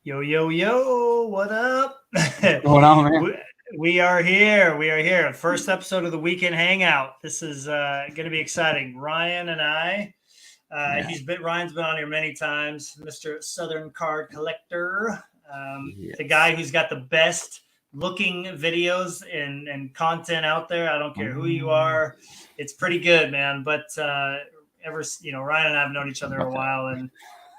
Yo, yo, yo, what up? What's going on, man? we are here. We are here. First episode of the weekend hangout. This is going to be exciting. Ryan and I, Yeah. Ryan's been on here many times, Mr. Southern Card Collector, the Yes. guy who's got the best looking videos and content out there. I don't care who you Mm, are. It's pretty good, man. But Ryan and I have known each other a about that. while, and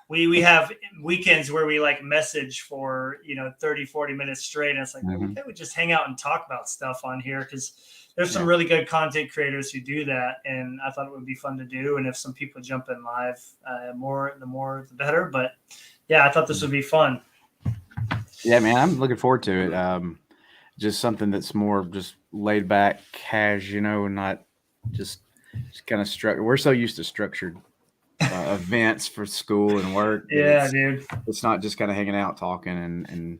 we have weekends where we like message for 30-40 minutes straight, and it's like, well, Hmm. we would just hang out and talk about stuff on here because there's some Yeah. really good content creators who do that, and I thought it would be fun to do. And if some people jump in live, the more the better. But yeah, I thought this would be fun. Yeah, man, I'm looking forward to it. Just something that's more just laid back, cash, not just just kind of structured. We're so used to structured events for school and work that Yeah, dude. it's not just kind of hanging out talking and All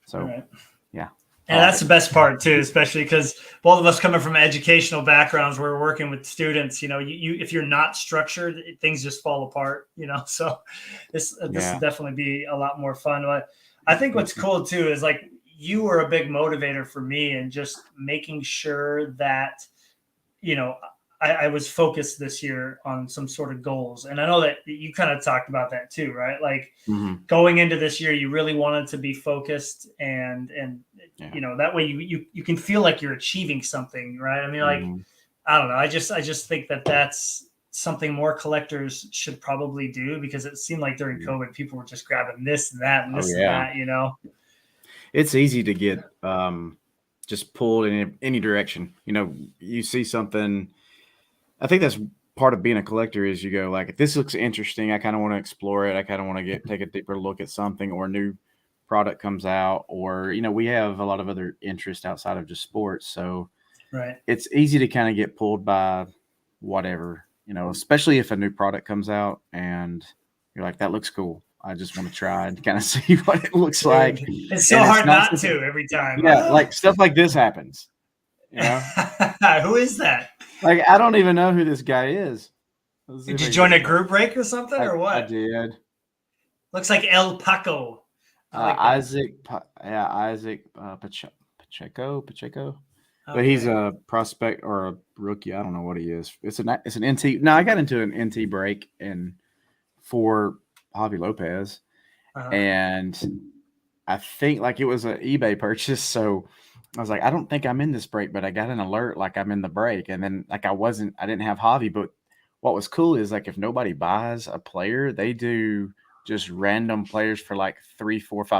so right. yeah, I And like that's it. the best part too, especially because both of us coming from educational backgrounds, we're working with students. You if you're not structured, things just fall apart. So this Yeah. will definitely be a lot more fun. But I think what's Mhm. cool too is like you were a big motivator for me and just making sure that you know, I was focused this year on some sort of goals. And I know that you kind of talked about that too, right? Like Mhm. going into this year, you really wanted to be focused and Yeah. that way you can feel like you're achieving something, right? I mean, like, Mhm. I don't know. I just think that that's something more collectors should probably do because it seemed like during Yeah. COVID, people were just grabbing this and that and Oh this and yeah. that. It's easy to get just pulled in any direction. You see something. I think that's part of being a collector is you go like, if this looks interesting, I kind of want to explore it. I kind of want to take a deeper look at something, or a new product comes out, or we have a lot of other interest outside of just sports, so Right. it's easy to kind of get pulled by whatever, especially if a new product comes out and you're like, that looks cool. I just want to try and kind of see what it looks like. Dude, it's so And it's hard not not something, to every time. yeah, like stuff like this happens, you know? Who is that? Like, I don't even know who this guy is. Let's see if Did I you can get join a him up. group break or something or I what? did. Looks like El Paco. I like that. Isaac Pacheco, but he's Okay. a prospect or a rookie. I don't know what he is. It's an NT. No, I got into an NT break and for Javi Lopez, Uh-huh. and I think like it was an eBay purchase. So I was like, I don't think I'm in this break, but I got an alert like I'm in the break, and then like I didn't have Javi, but what was cool is like if nobody buys a player, they do just random players for like 3, 4, $5.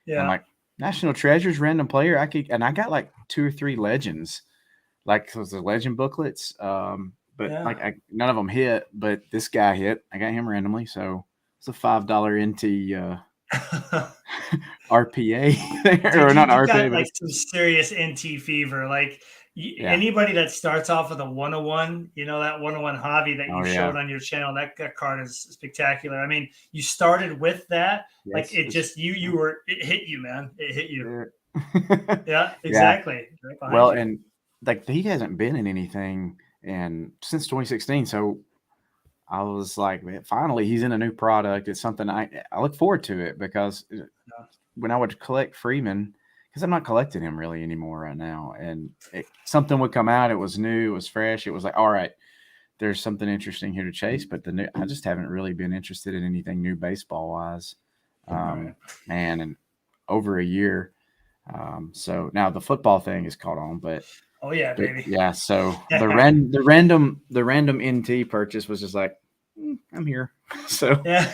And I'm Yeah. like, National Treasures, random player. I got like 2 or 3 legends, like those the legend booklets. But Yeah. like none of them hit, but this guy hit. I got him randomly, so it's a $5 NT RPA there, Dude, or you, not you RPA, got but like it's some serious NT fever. Like yeah. anybody that starts off with a 101, that 101 hobby that Oh you yeah. showed on your channel, that card is spectacular. I mean, you started with that, like Yes. it just it hit you, man. It hit you. Yeah. Yeah, Yeah. exactly. Right behind Well, you. and like he hasn't been in anything and since 2016. So I was like, man, finally, he's in a new product. It's something I look forward to it because Yeah. when I would collect Freeman, because I'm not collecting him really anymore right now, and something would come out, it was new, it was fresh, it was like, all right, there's something interesting here to chase. But I just haven't really been interested in anything new baseball wise, All right. man, in over a year. So now the football thing is caught on, Oh yeah, but baby. yeah, so Yeah. the random NT purchase was just like, I'm here. So Yeah.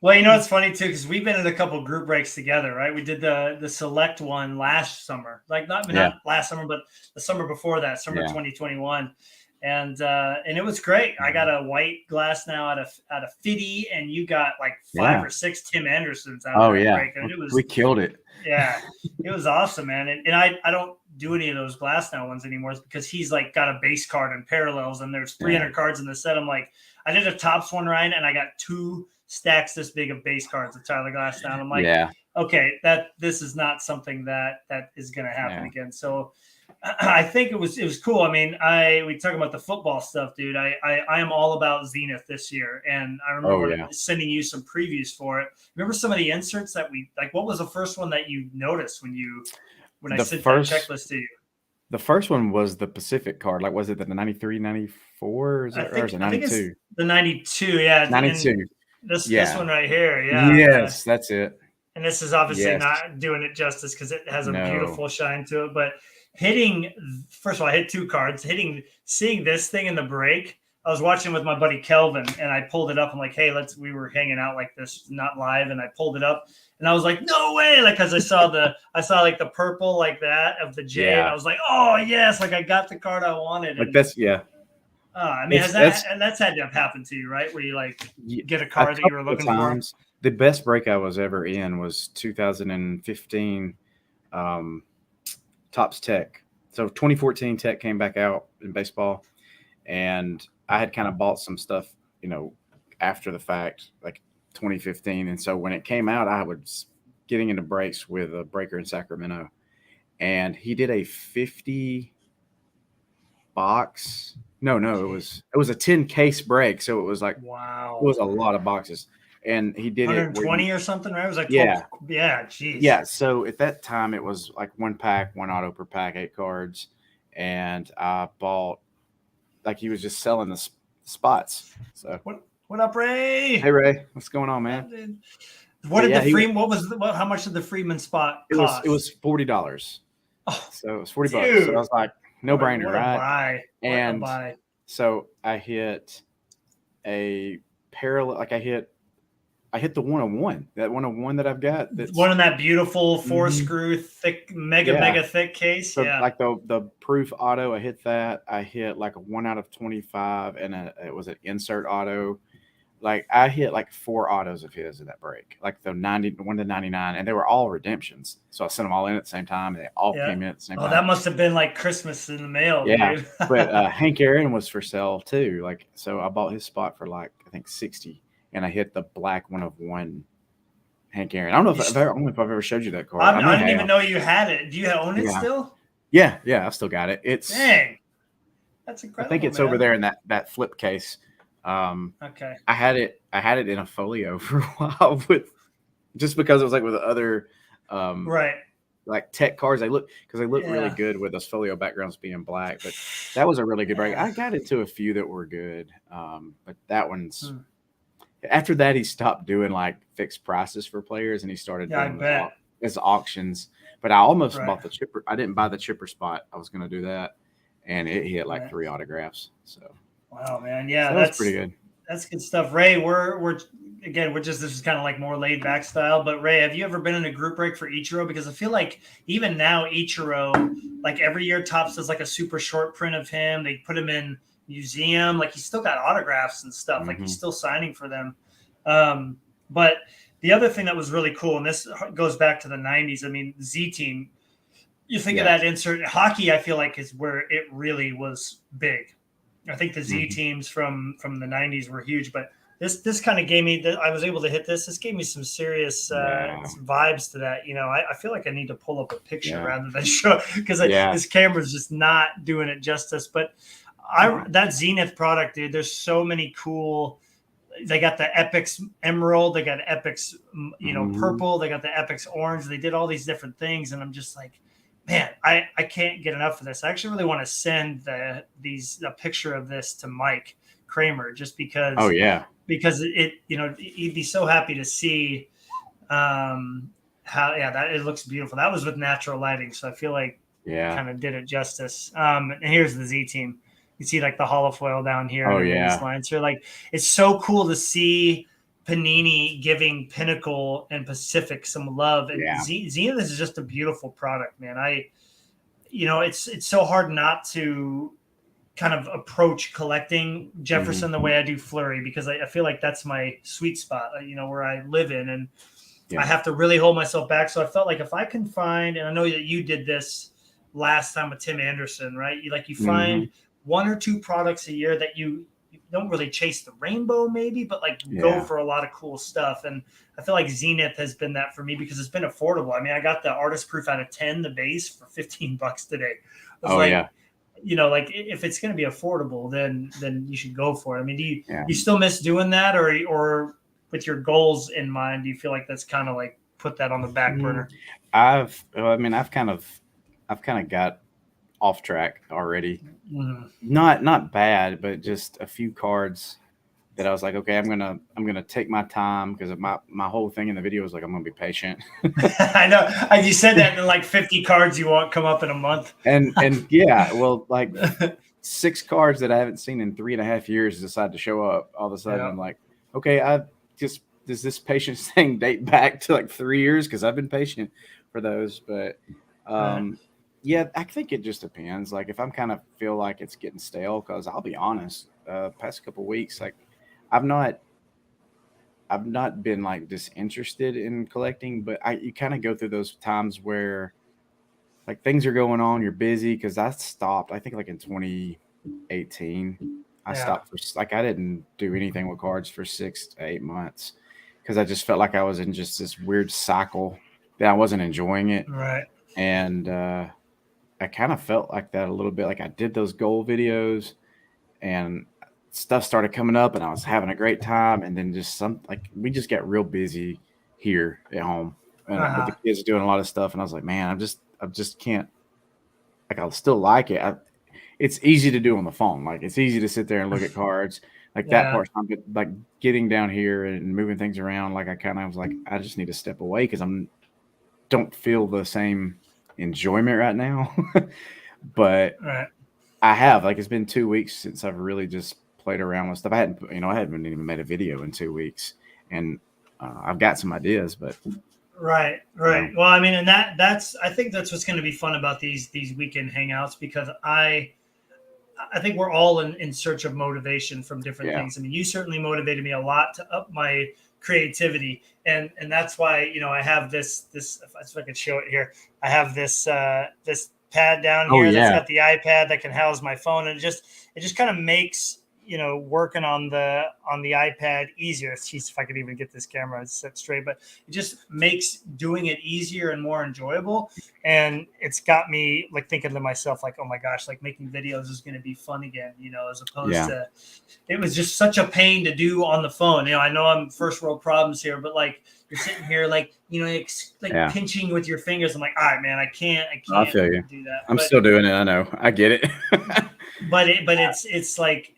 Well, it's funny too because we've been in a couple group breaks together, right? We did the select one last summer, like yeah, not last summer, but the summer before that, summer yeah. 2021, and it was great. I got Mhm. a white glass now out of Fiddy, and you got like five Yeah. or six Tim Andersons out of Oh that yeah, break. I mean, it we was killed it. yeah, it was awesome, man. And I don't do any of those glass now ones anymore because he's like got a base card and parallels, and there's Yeah, 300 cards in the set. I'm like, I did a tops one, Ryan, and I got two stacks this big of base cards of Tyler Glass down. I'm like, yeah, okay, this is not something that is going to happen yeah. again. So I think it was cool. I mean, we talk about the football stuff, dude. I am all about Zenith this year, and I Oh remember yeah. sending you some previews for it. Remember some of the inserts that we like? What was the first one that you noticed when I The sent that first checklist to you? the first one was the Pacific card. Like, was it the 93, 94? Is I it, or is think it I think it's 92? the 92. Yeah, and 92. this Yeah. one right here. Yeah, Yes, that's it. and this is obviously Yes. not doing it justice because it has a No. beautiful shine to it. But first of all, I hit two cards. Seeing this thing in the break. I was watching with my buddy Kelvin, and I pulled it up. I'm like, hey, we were hanging out like this, not live, and I pulled it up, and I was like, no way, like because I saw like the purple like that of the J, and I Yeah. was like, oh yes, like I got the card I wanted, Like and that's yeah. I mean, That's that's had to have happened to you, right? Where you like get a a card that you were couple of looking for. times. The best break I was ever in was 2015 um, Tops Tech. So 2014 Tech came back out in baseball, and I had kind of bought some stuff, after the fact, like 2015. And so when it came out, I was getting into breaks with a breaker in Sacramento, and he did a 50 box. No, it was a 10 case break. So it was like, it Wow. was a lot of boxes. And he did it where 120 or something, right? It was like 12. yeah, Yeah, jeez. yeah. So at that time, it was like one pack, one auto per pack, 8 cards. And I bought, like, he was just selling the spots. So, What up, Ray? hey, Ray, what's going on, man? What But did yeah, how much did the Freeman spot it cost? was $40. Oh, So it was $40. dude. So I was like, no brainer, What a right? buy. And What a buy. so I hit a parallel, like I hit the 101, that 101 that I've got. That's One in that beautiful 4-screw Mhm. thick, mega thick case. So Yeah. like the proof auto, I hit that. I hit like a 1 out of 25, and it was an insert auto. Like I hit like 4 autos of his in that break, like the 91 to 99, and they were all redemptions. So I sent them all in at the same time, and they all Yeah. came in at the same Oh, time. that must have been like Christmas in the mail, Yeah, dude. but Hank Aaron was for sale too. Like, so I bought his spot for like I think 60, and I hit the black 1 of 1 Hank Aaron. I don't know if I don't know if I've ever showed you that card. I didn't have. even know you had it. Do you own it Yeah. still? Yeah, I still got it. It's Dang. That's I incredible. think it's man. over there in that flip case. Okay. I had it in a folio for a while just because it was like with other Right. like tech cards. They look really Yeah. good with those folio backgrounds being black. But that was a really good break. Yeah. I got into a few that were good, but that one's. Hmm. After that, he stopped doing like fixed prices for players, and he started Yeah, I doing bet. his auctions. But I almost Right. bought the chipper. I didn't buy the chipper spot. I was going to do that, and it hit like Right. 3 autographs. So Wow, man. Yeah, that was pretty good. That's good stuff. Ray, we're this is kind of like more laid back style. But Ray, have you ever been in a group break for Ichiro? Because I feel like even now Ichiro, like every year Topps does like a super short print of him. They put him in museum. Like he's still got autographs and stuff. Like he's still signing for them. But the other thing that was really cool, and this goes back to the 90s. I mean, Z Team. You think of that insert hockey. I feel like is where it really was big. I think the Z teams from the 90s were huge, but this kind of gave me that I was able to hit this. This gave me some serious some vibes to that. I feel like I need to pull up a picture rather than show because this camera's just not doing it justice. But that Zenith product, dude, there's so many cool. They got the Epix Emerald, they got Epix, purple, they got the Epix Orange. They did all these different things, and I'm just like, man, I can't get enough of this. I actually really want to send a picture of this to Mike Kramer just because. Oh yeah, because he'd be so happy to see how that it looks beautiful. That was with natural lighting, so I feel like kind of did it justice. And here's the Z Team. You see like the holofoil down here. Oh these lines here. Like it's so cool to see Panini giving Pinnacle and Pacific some love. And Zenith is just a beautiful product, man. It's so hard not to kind of approach collecting Jefferson the way I do Flurry because I feel like that's my sweet spot, where I live in, and I have to really hold myself back. So I felt like if I can find, and I know that you did this last time with Tim Anderson, right? You find 1 or 2 products a year that you don't really chase the rainbow maybe, but like go Yeah. for a lot of cool stuff. And I feel like Zenith has been that for me because it's been affordable. I mean, I got the artist proof out of 10, the base, for $15 today. I was Oh like, yeah. like if it's going to be affordable, then you should go for it. I mean, Yeah. you still miss doing that, or with your goals in mind, do you feel like that's kind of like put that on the back burner? I've kind of got off track already. Mm. Not bad, but just a few cards that I was like, okay, I'm gonna take my time because my whole thing in the video was like I'm gonna be patient. I know. You said that, and like 50 cards you want come up in a month. And yeah, well, like 6 cards that I haven't seen in 3.5 years decide to show up all of a sudden. Yeah. I'm like, okay, I just does this patience thing date back to like 3 years? Because I've been patient for those, but Right. yeah, I think it just depends. Like if I'm kind of feel like it's getting stale, because I'll be honest, past couple weeks, like I've not I've not been like disinterested in collecting, but you kind of go through those times where like things are going on, you're busy. Because I stopped, I think like in 2018, I Yeah. stopped for like I didn't do anything with cards for 6 to 8 months because I just felt like I was in just this weird cycle that I wasn't enjoying it, Right. and I kind of felt like that a little bit. Like I did those goal videos and stuff started coming up and I was having a great time. And then just like we just got real busy here at home and with the Uh-huh. kids doing a lot of stuff. And I was like, man, I just can't, like, I'll still like it. It's easy to do on the phone. Like it's easy to sit there and look at cards. Like that Yeah. part's not good. Like getting down here and moving things around. Like I kind of was like, I just need to step away because don't feel the same enjoyment right now. But Right. I have, like, it's been 2 weeks since I've really just played around with stuff. I hadn't even made a video in 2 weeks, and I've got some ideas, but Right, you right. know, Well, I mean, and that's I think that's what's going to be fun about these weekend hangouts, because I think we're all in search of motivation from different yeah, things. I mean, you certainly motivated me a lot to up my creativity, and that's why I have this. If I could show it here, I have this pad down oh here that's yeah, got the iPad that can house my phone, and it just kind of makes working on the iPad easier. Jeez, if I could even get this camera set straight, but it just makes doing it easier and more enjoyable. And it's got me like thinking to myself, like, oh my gosh, like making videos is going to be fun again, as opposed yeah, to, it was just such a pain to do on the phone. I know I'm first world problems here, but like you're sitting here like like yeah. pinching with your fingers. I'm like, all right, man, I can't I feel you. do that. I'm still doing it. I know. I get it. It's like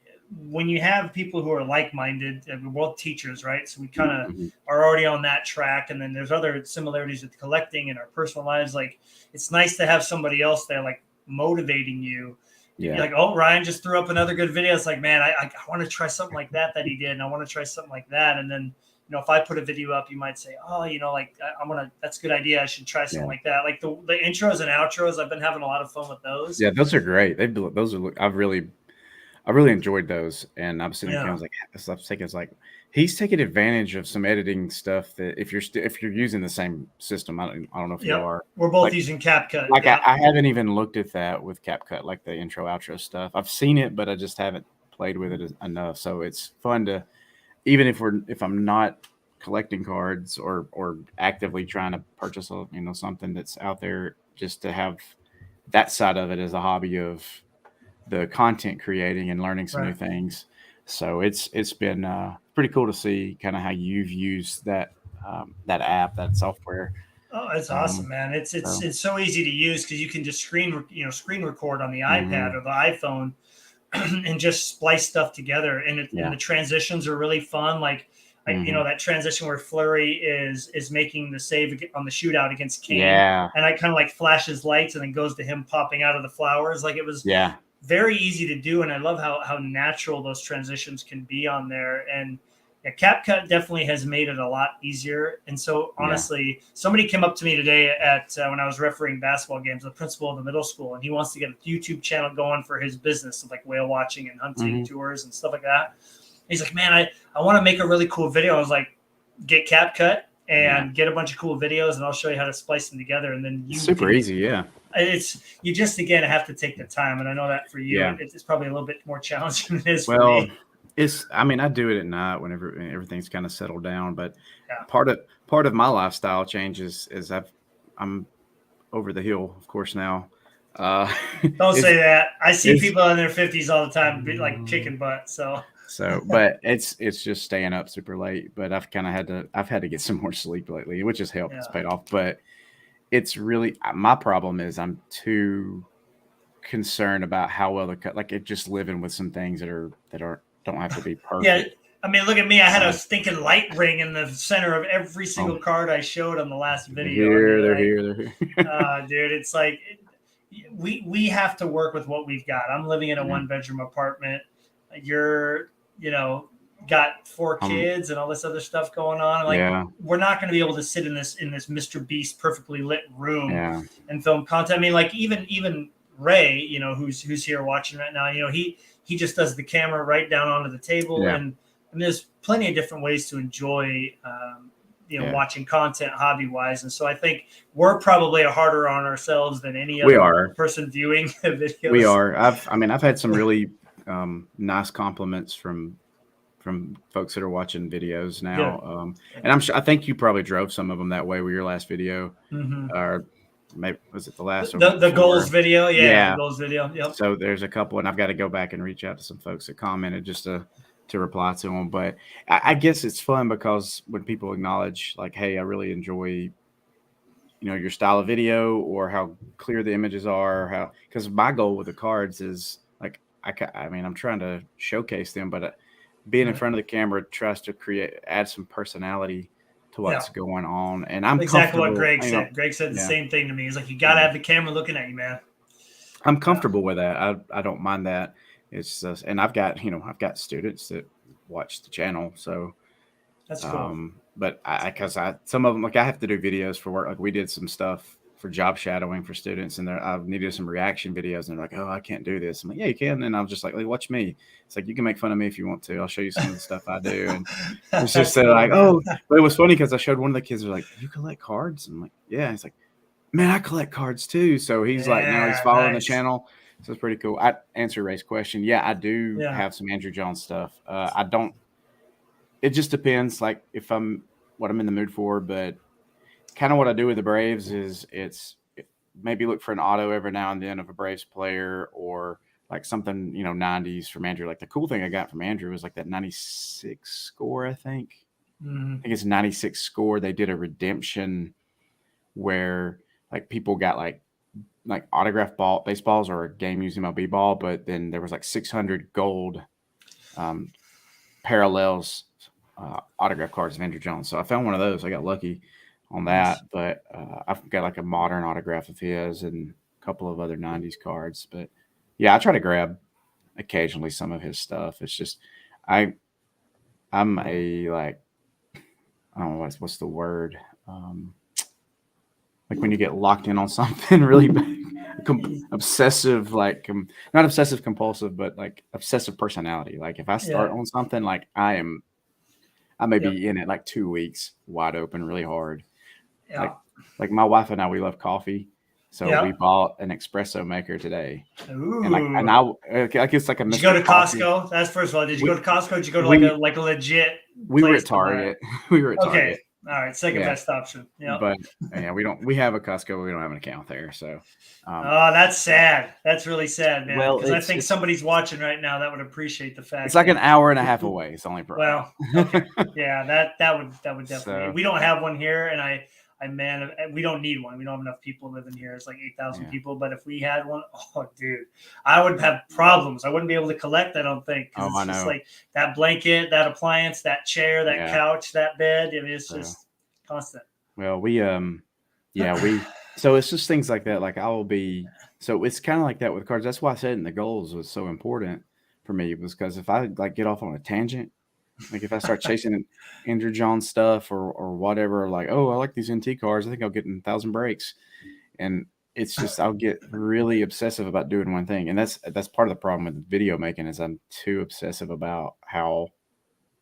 when you have people who are like-minded, and we're both teachers, right? So we kind of Mhm. are already on that track. And then there's other similarities with collecting in our personal lives. Like it's nice to have somebody else there, like motivating you. You're Yeah, like, oh, Ryan just threw up another good video. It's like, man, I want to try something like that he did, and I want to try something like that. And then if I put a video up, you might say, oh, like I want to. That's a good idea. I should try something yeah, like that. Like the intros and outros, I've been having a lot of fun with those. yeah. Those are great. Those are. I really enjoyed those, and I was sitting there, I Yeah. was like, I was thinking, it's like he's taking advantage of some editing stuff that if you're using the same system, I don't know if you Yep. are. We're both Like using CapCut. Like Yeah. I haven't even looked at that with CapCut, like the intro outro stuff. I've seen it, but I just haven't played with it enough. So it's fun to, even if I'm not collecting cards or actively trying to purchase something that's out there, just to have that side of it as a hobby of the content creating and learning some new Right. things. So it's been pretty cool to see kind of how you've used that app, that software. Oh, it's awesome, Um, man. so It's so easy to use because you can just screen record on the iPad mhm, or the iPhone and just splice stuff together. And yeah, the transitions are really fun. Like hmm, that transition where Flurry is making the save on the shootout against Kane, yeah. and I kind of like flashes lights and then goes to him popping out of the flowers. Like it was Yeah, very easy to do, and I love how natural those transitions can be on there. And yeah, CapCut definitely has made it a lot easiler. And so yeah, honestly, somebody came up to me today at when I was refereeing basketball games, the principal of the middle school, and he wants to get a YouTube channel going for his business of like whale watching and hunting mhm, tours and stuff like that. He's like, man, I want to make a really cool video. I was like, get CapCut yeah. and get a bunch of cool videos, and I'll show you how to splice them together, and then It's you super can. easy, yeah, It's you just again have to take the time, and I know that for you, yeah. it's probably a little bit more challenging than it is for Well, me. I mean, I do it at night whenever everything's kind of settled down. But Yeah. part of my lifestyle changes is I'm over the hill, of course now. Uh, Don't is say that. I see is people in their 50s all the time, like kicking butt. So so, but it's just staying up super late. But I've had to get some more sleep lately, which has helped. It's yeah, paid off. But it's really my problem is I'm too concerned about how well the cut. Like it just living with some things that aren't don't have to be yeah. perfect. I mean, look at me. I had a Uh, stinking light ring in the center of every oh, single card I showed on the last they're video. I here, mean, they're like, here, they're here. dude, it's like we have to work with what we've got. I'm living in a Yeah. 1 bedroom apartment. You're, you know, got 4 kids and all this other stuff going on. Like, Yeah, we're not going to be able to sit in this Mr. Beast perfectly lit room yeah, and film content. I mean, like even Ray, who's here watching right now, he just does the camera right down onto the table, yeah, and there's plenty of different ways to enjoy yeah. watching content hobby wise. And so I think we're probably harder on ourselves than any We other are, person viewing we videos. are. I mean, I've had some really nice compliments from folks that are watching videos Good. now. And I think you probably drove some of them that way with your last video, Mm-hmm. or maybe was it the last or The before? goals video, yeah, the Yeah. goals video. Yep. So there's a couple, and I've got to go back and reach out to some folks that commented just to reply to them. But I guess it's fun because when people acknowledge, like, hey, I really enjoy your style of video or how clear the images are, how because my goal with the cards is like I mean I'm trying to showcase them, but being in Right. front of the camera tries to add some personality to Yeah. what's going on, and I'm Exactly what comfortable. Greg said. Greg said the Yeah, same thing to me. He's like, you got to yeah, have the camera looking at you, man. I'm Yeah, comfortable with that. I don't mind that. It's just, and I've got students that watch the channel, so that's cool. but because some of them, like I have to do videos for work. Like we did some stuff for job shadowing for students, and I needed some reaction videos, and they're like, "Oh, I can't do this." I'm like, "Yeah, you can." And I was just like, "Watch me." It's like you can make fun of me if you want to. I'll show you some of the stuff I do, and it's just That's cool, like, man. "Oh," but it was funny because I showed one of the kids. They're like, "You collect cards?" I'm like, "Yeah." He's like, "Man, I collect cards too." So he's like, now he's Yeah, following the nice. channel. So it's pretty cool. I answer Ray's question. Yeah, I do Yeah, have some Andrew Jones stuff. I don't. It just depends, like if I'm what I'm in the mood for. But kind of what I do with the Braves is maybe look for an auto every now and then of a Braves player or like something 90s from Andrew. Like the cool thing I got from Andrew was like that 96 score. mm-hmm. I think it's 96 score. They did a redemption where like people got like autograph baseballs or a game using MLB ball, but then there was like 600 gold um, parallels autograph cards of Andrew Jones. So I found one of those. I got lucky on that, Nice. but I've got like a modern autograph of his and a couple of other 90s cards. But yeah, I try to grab occasionally some of his stuff. It's just I I'm a like I don't know what's the word. Like when you get locked in on something really bad, obsessive, like not obsessive compulsive, but like obsessive personality. Like if I start Yeah. on something, like I may Yep. be in it like 2 weeks, wide open, really hard. Yeah. Like like my wife and I, we love coffee, so we Yep. bought an espresso maker today, and Ooh. I like it's like a Did you go Mister to Coffee. Costco? That's first of all. Did you go We to Costco? Did you go to we like a legit we were place at to buy it? Target. We were at Okay. Target. All right. Second Yeah, best option. Yep. but yeah, we have a Costco. We don't have an account there, so Oh, that's sad. That's really sad, man. well, Because I think somebody's watching right now that would appreciate the it's fact like an that. hour and a half away. It's the only problem. Well, okay, yeah, that would definitely. So We don't have one here, and man, we don't need one. We don't have enough people living here. It's like 8,000 yeah. people. But if we had one, oh, dude, I would have problems. I wouldn't be able to collect. I don't think because Oh, I it's just know. like that blanket, that appliance, that chair, that Yeah. couch, that bed. I mean, it's So just constant. well, yeah, so it's just things like that. Like I will be so it's kind of like that with cards. That's why I said in the goals was so important for me was because if I like get off on a tangent, like if I start chasing Andrew John stuff or whatever, like oh I like these NT cards, I think I'll get in 1,000 breaks, and it's just I'll get really obsessive about doing one thing, and that's part of the problem with video making is I'm too obsessive about how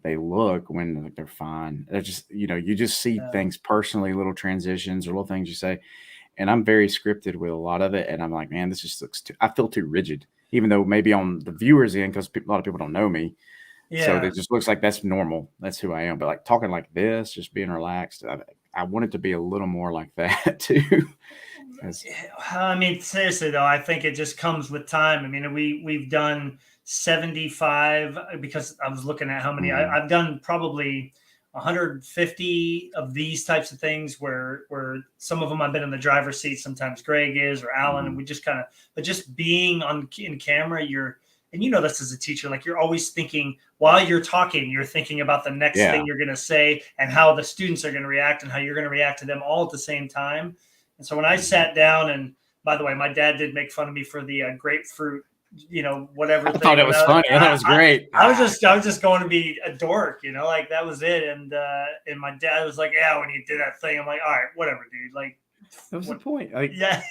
they look when like, they're fine. They're just you just see Yeah, things personally, little transitions or little things you say, and I'm very scripted with a lot of it, and I'm like, man, this just looks too. I feel too rigid, even though maybe on the viewers end because a lot of people don't know me. So Yeah. it just looks like that's normal. That's who I am. But like talking like this, just being relaxed, I want it to be a little more like that too. 'Cause- I mean, seriously though, I think it just comes with time. I mean, we've done 75 because I was looking at how many Mhm. I've done, probably 150 of these types of things where some of them I've been in the driver's seat, sometimes Greg is or Alan, and Mhm. we just kind of, but just being on in camera, and you know this as a teacher, like you're always thinking while you're talking, you're thinking about the next Yeah. thing you're going to say and how the students are going to react and how you're going to react to them all at the same time. And so when I Mhm. sat down, and by the way, my dad did make fun of me for the grapefruit, whatever I thought thing. it And was funny. I thought it was great. I was just going to be a dork, like that was it. And my dad was like, "Yeah, when you did that thing," I'm like, "All right, whatever, dude." Like, That was the what? point. Like, Yeah,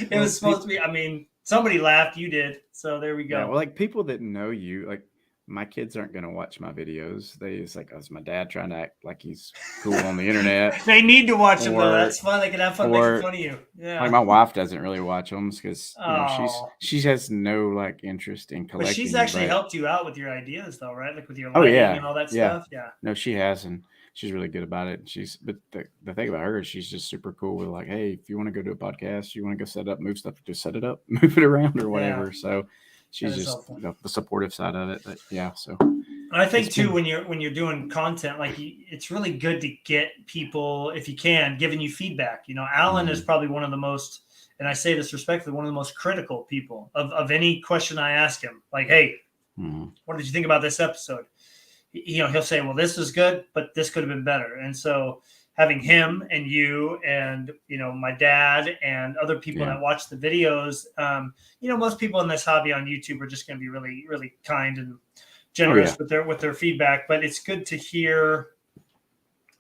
it well, was supposed to be. I mean, somebody laughed, you did, so there we yeah, go. well, like people that know you, like my kids aren't gonna watch my videos. It's like, oh, it's my dad trying to act like he's cool on the internet, They need to watch them though. or That's fun. They can have fun making or fun of you. like Yeah. my wife doesn't really watch them because Oh, she has no like interest in but she's collecting. actually But helped you out with your ideas, though, right? Like with your oh lighting yeah, and all that yeah, stuff. Yeah. no, she has, and she's really good about it. But the thing about her is she's just super cool with like, hey, if you want to go do a podcast, you want to go set up, move stuff, just set it up, move it around or Yeah. whatever. So That she's is just helpful. the supportive side of it. But yeah, so And I it's think too, been. when you're doing content, like it's really good to get people, if you can, giving you feedback. Alan is Mhm. probably one of the most, and I say this respectfully, one of the most critical people of any question I ask him. Like, hey, Mhm. what did you think about this episode? He'll say, well, this is good, but this could have been better. And so having him and you and my dad and other people Yeah. that watch the videos, most people in this hobby on YouTube are just going to be really, really kind and Oh yeah. generous with their feedback. But it's good to hear,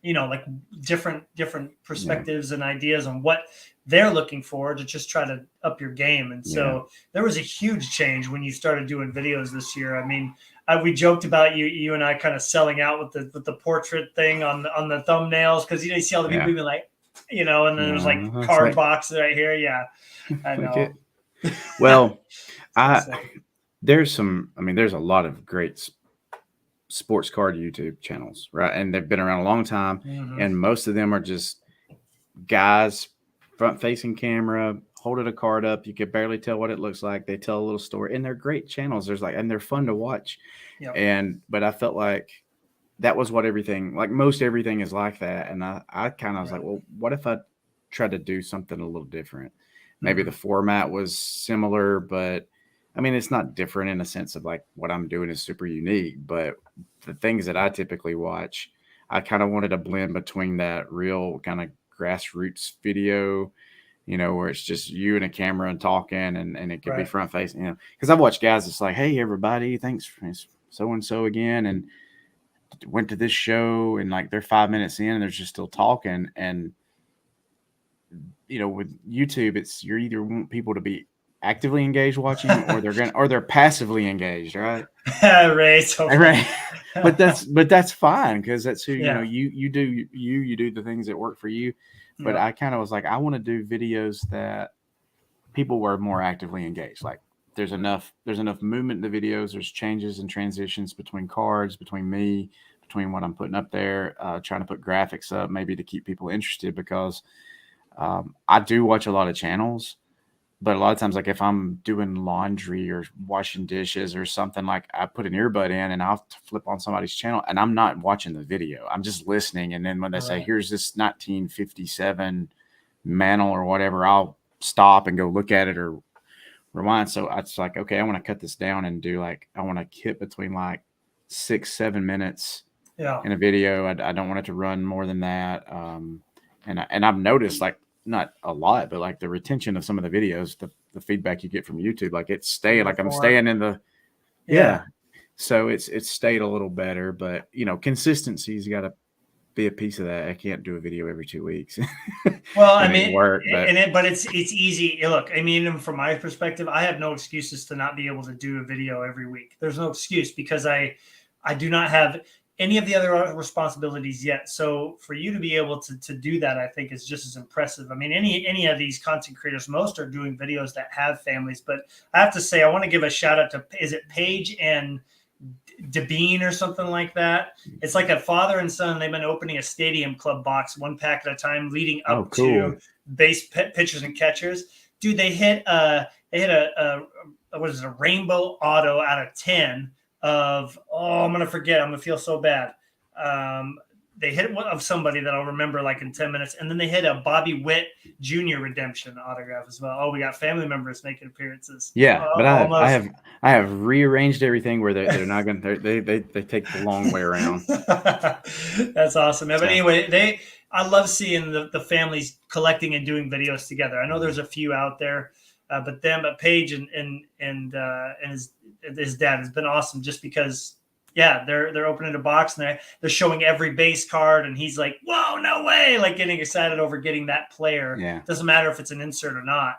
like different Yeah. perspectives and ideas on what they're looking for to just try to up your game. And Yeah. so there was a huge change when you started doing videos this year. I mean, we joked about you and I kind of selling out with the portrait thing on the thumbnails, because you see all the people Yeah. even like, and then there's like Yeah. It's card like boxes right here. Yeah, I like know. it. Well, So I silly. there's some. I mean, there's a lot of great sports card YouTube channels, right? And they've been around a long time, Mm-hmm. and most of them are just guys front facing camera holding a card up. You can barely tell what it looks like. They tell a little story, and they're great channels. And they're fun to watch. Yep. But I felt like that was what everything, like most everything is like that. And I kind of was like, Right. well, what if I tried to do something a little different? Maybe Mm-hmm. the format was similar, but I mean, it's not different in a sense of like what I'm doing is super unique, but the things that I typically watch, I kind of wanted to blend between that real kind of grassroots video, where it's just you and a camera and talking, and it could be Right. front facing, because I've watched guys that's like, hey, everybody, thanks for so and so again. And went to this show, and like they're 5 minutes in and they're just still talking. And with YouTube, it's you're either want people to be actively engaged watching, or they're passively engaged, right? Ray, so funny. Right. But that's fine, because that's who Yeah. you do the things that work for you. But Yeah. I kind of was like, I want to do videos that people were more actively engaged. Like there's enough movement in the videos. There's changes and transitions between cards, between me, between what I'm putting up there, trying to put graphics up maybe to keep people interested, because I do watch a lot of channels, but a lot of times, like if I'm doing laundry or washing dishes or something, like I put an earbud in and I'll flip on somebody's channel and I'm not watching the video. I'm just listening. And then when they All say, right. here's this 1957 mantle or whatever, I'll stop and go look at it or rewind. So it's like, okay, I want to cut this down and do like, I want to hit between like 6-7 minutes Yeah. in a video. I don't want it to run more than that. And I've noticed, like, not a lot, but like the retention of some of the videos, the feedback you get from YouTube, like it's staying, like I'm Uniform. staying in the, Yeah. yeah. So it's stayed a little better, but consistency's got to be a piece of that. I can't do a video every 2 weeks Well, I and it mean, work, but but it's easy. Look, I mean, from my perspective, I have no excuses to not be able to do a video every week. There's no excuse, because I do not have any of the other responsibilities yet. So for you to be able to do that, I think is just as impressive. I mean, any of these content creators, most are doing videos that have families, but I have to say, I want to give a shout out to, is it Paige and Devine or something like that. It's like a father and son. They've been opening a stadium club box one pack at a time, leading Oh, up cool. to base pitchers and catchers. Dude, they hit what is it, a rainbow auto out of 10 of, I'm gonna forget. I'm gonna feel so bad. They hit one of somebody that I'll remember like in 10 minutes, and then they hit a Bobby Witt Jr. redemption autograph as well. Oh, we got family members making appearances. Yeah, but Almost. I have rearranged everything where they're not going to they take the long way around. That's awesome, man. But So, anyway, I love seeing the families collecting and doing videos together. I know there's a few out there, but Paige and his dad has been awesome just because. Yeah, they're opening a box and they're showing every base card, and he's like, "Whoa, no way!" Like getting excited over getting that player. yeah. Doesn't matter if it's an insert or not.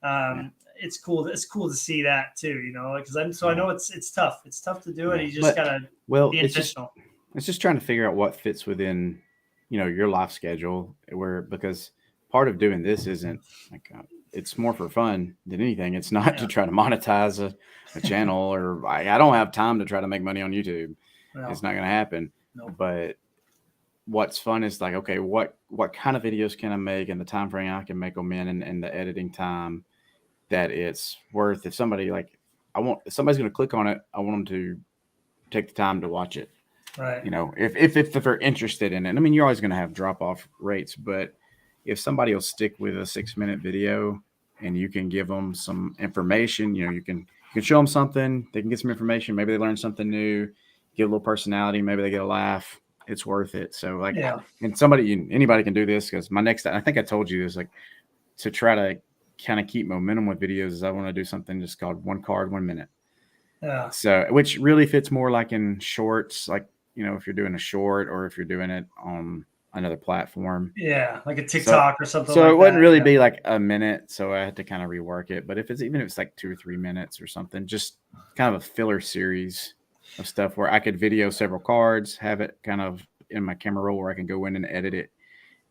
Yeah. It's cool. It's cool to see that too, you know, because I know it's tough. It's tough to do it. Yeah. You just gotta be intentional. It's just trying to figure out what fits within, your life schedule. Because part of doing this isn't like it's more for fun than anything. It's not to try to monetize a channel, or I don't have time to try to make money on YouTube. No. It's not going to happen. No. But what's fun is like, okay, what kind of videos can I make in the time frame I can make them in, and the editing time that it's worth. If somebody if somebody's going to click on it, I want them to take the time to watch it. Right. If they're interested in it. I mean, you're always going to have drop off rates, but if somebody will stick with a 6-minute video and you can give them some information, you can show them something, they can get some information. Maybe they learn something new, get a little personality. Maybe they get a laugh. It's worth it. So and anybody can do this, because I think I told you this, like, to try to kind of keep momentum with videos is I want to do something just called 1 card, 1 minute. Yeah. So, which really fits more like in shorts, like, if you're doing a short or if you're doing it on another platform. Yeah, like a TikTok or something. So it wouldn't really be like a minute. So I had to kind of rework it. But if it's like 2 or 3 minutes or something, just kind of a filler series of stuff where I could video several cards, have it kind of in my camera roll where I can go in and edit it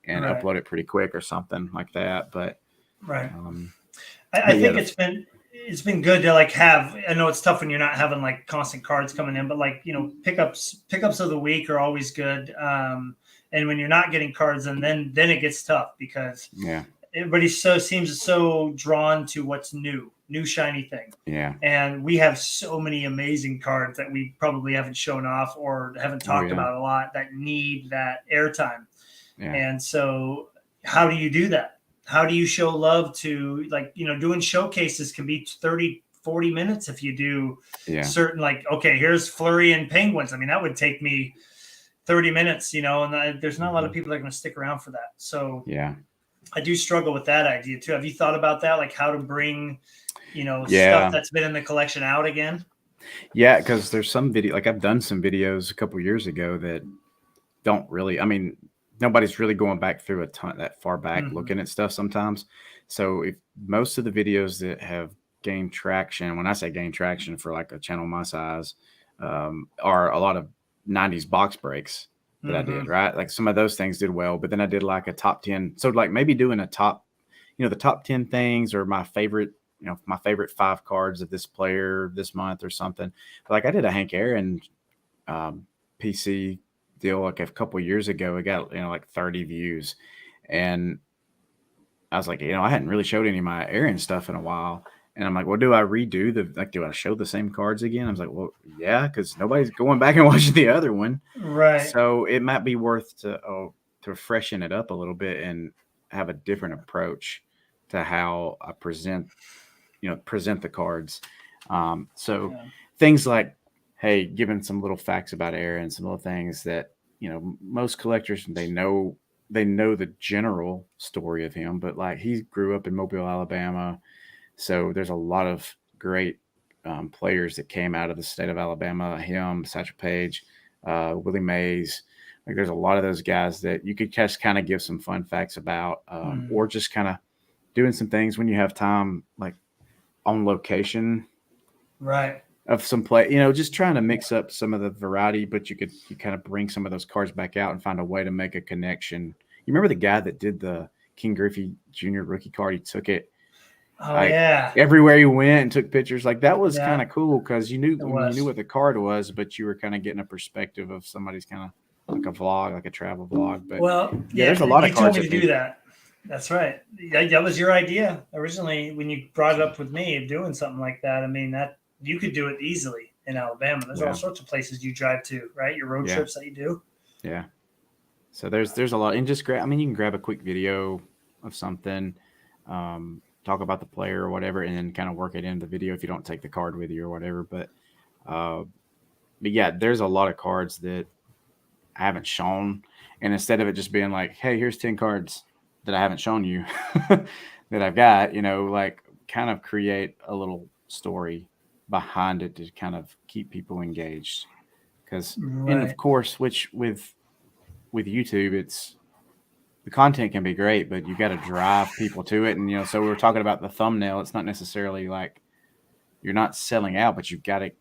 and upload it pretty quick or something like that. But I think it's been good to like have. I know it's tough when you're not having like constant cards coming in, but like, pickups of the week are always good. And when you're not getting cards, and then it gets tough because everybody seems so drawn to what's new shiny thing. Yeah. And we have so many amazing cards that we probably haven't shown off or haven't talked about a lot that need that airtime. Yeah. And so how do you do that? How do you show love to, like, doing showcases can be 30, 40 minutes if you do certain, like, okay, here's Flurry and Penguins. I mean, that would take me 30 minutes, and there's not a lot of people that are going to stick around for that. So I do struggle with that idea too. Have you thought about that? Like how to bring, stuff that's been in the collection out again? Yeah. Cause there's some video, like I've done some videos a couple of years ago that don't really, I mean, nobody's really going back through a ton that far back looking at stuff sometimes. So if most of the videos that have gained traction, when I say gain traction for like a channel my size, are a lot of 90s box breaks that I did, right? Like some of those things did well, but then I did like a top 10. So like maybe doing a top, the top 10 things, or my favorite 5 cards of this player this month or something. But like I did a Hank Aaron PC deal like a couple years ago. It got, like 30 views. And I was like, I hadn't really showed any of my Aaron stuff in a while. And I'm like, well, do I do I show the same cards again? I was like, well, yeah, because nobody's going back and watching the other one. Right. So it might be worth to freshen it up a little bit and have a different approach to how I present the cards. Things like, hey, giving some little facts about Aaron, some little things that, most collectors, they know the general story of him, but like he grew up in Mobile, Alabama. So there's a lot of great players that came out of the state of Alabama, him, Satchel Paige, Willie Mays. Like there's a lot of those guys that you could just kind of give some fun facts about, or just kind of doing some things when you have time, like on location. Right. Of some play, just trying to mix up some of the variety, but you kind of bring some of those cards back out and find a way to make a connection. You remember the guy that did the King Griffey Jr. rookie card? He took it Oh Like yeah, everywhere you went and took pictures. Like that was kind yeah, of cool because you knew, it I mean, you knew was. what the card was, but you were kind of getting a perspective of somebody's kind of like a vlog, like a travel vlog. But Well, yeah, yeah, there's a lot of you told cards me to that do need. that. That's right. That was your idea originally when you brought it up with me of doing something like that. I mean, that you could do it easily in Alabama. There's all Yeah, sorts of places you drive to, right? Your road yeah, trips that you do. yeah. So there's a lot, and just grab. I mean, you can grab a quick video of something, talk about the player or whatever, and then kind of work it into the video if you don't take the card with you or whatever. Uh, but yeah, there's a lot of cards that I haven't shown, and instead of it just being like, "Hey, here's 10 cards that I haven't shown you that I've got," like kind of create a little story behind it to kind of keep people engaged. Because, and of Right. course, which with YouTube, it's the content can be great, but you got to drive people to it. And so we were talking about the thumbnail. It's not necessarily like you're not selling out, but you've got to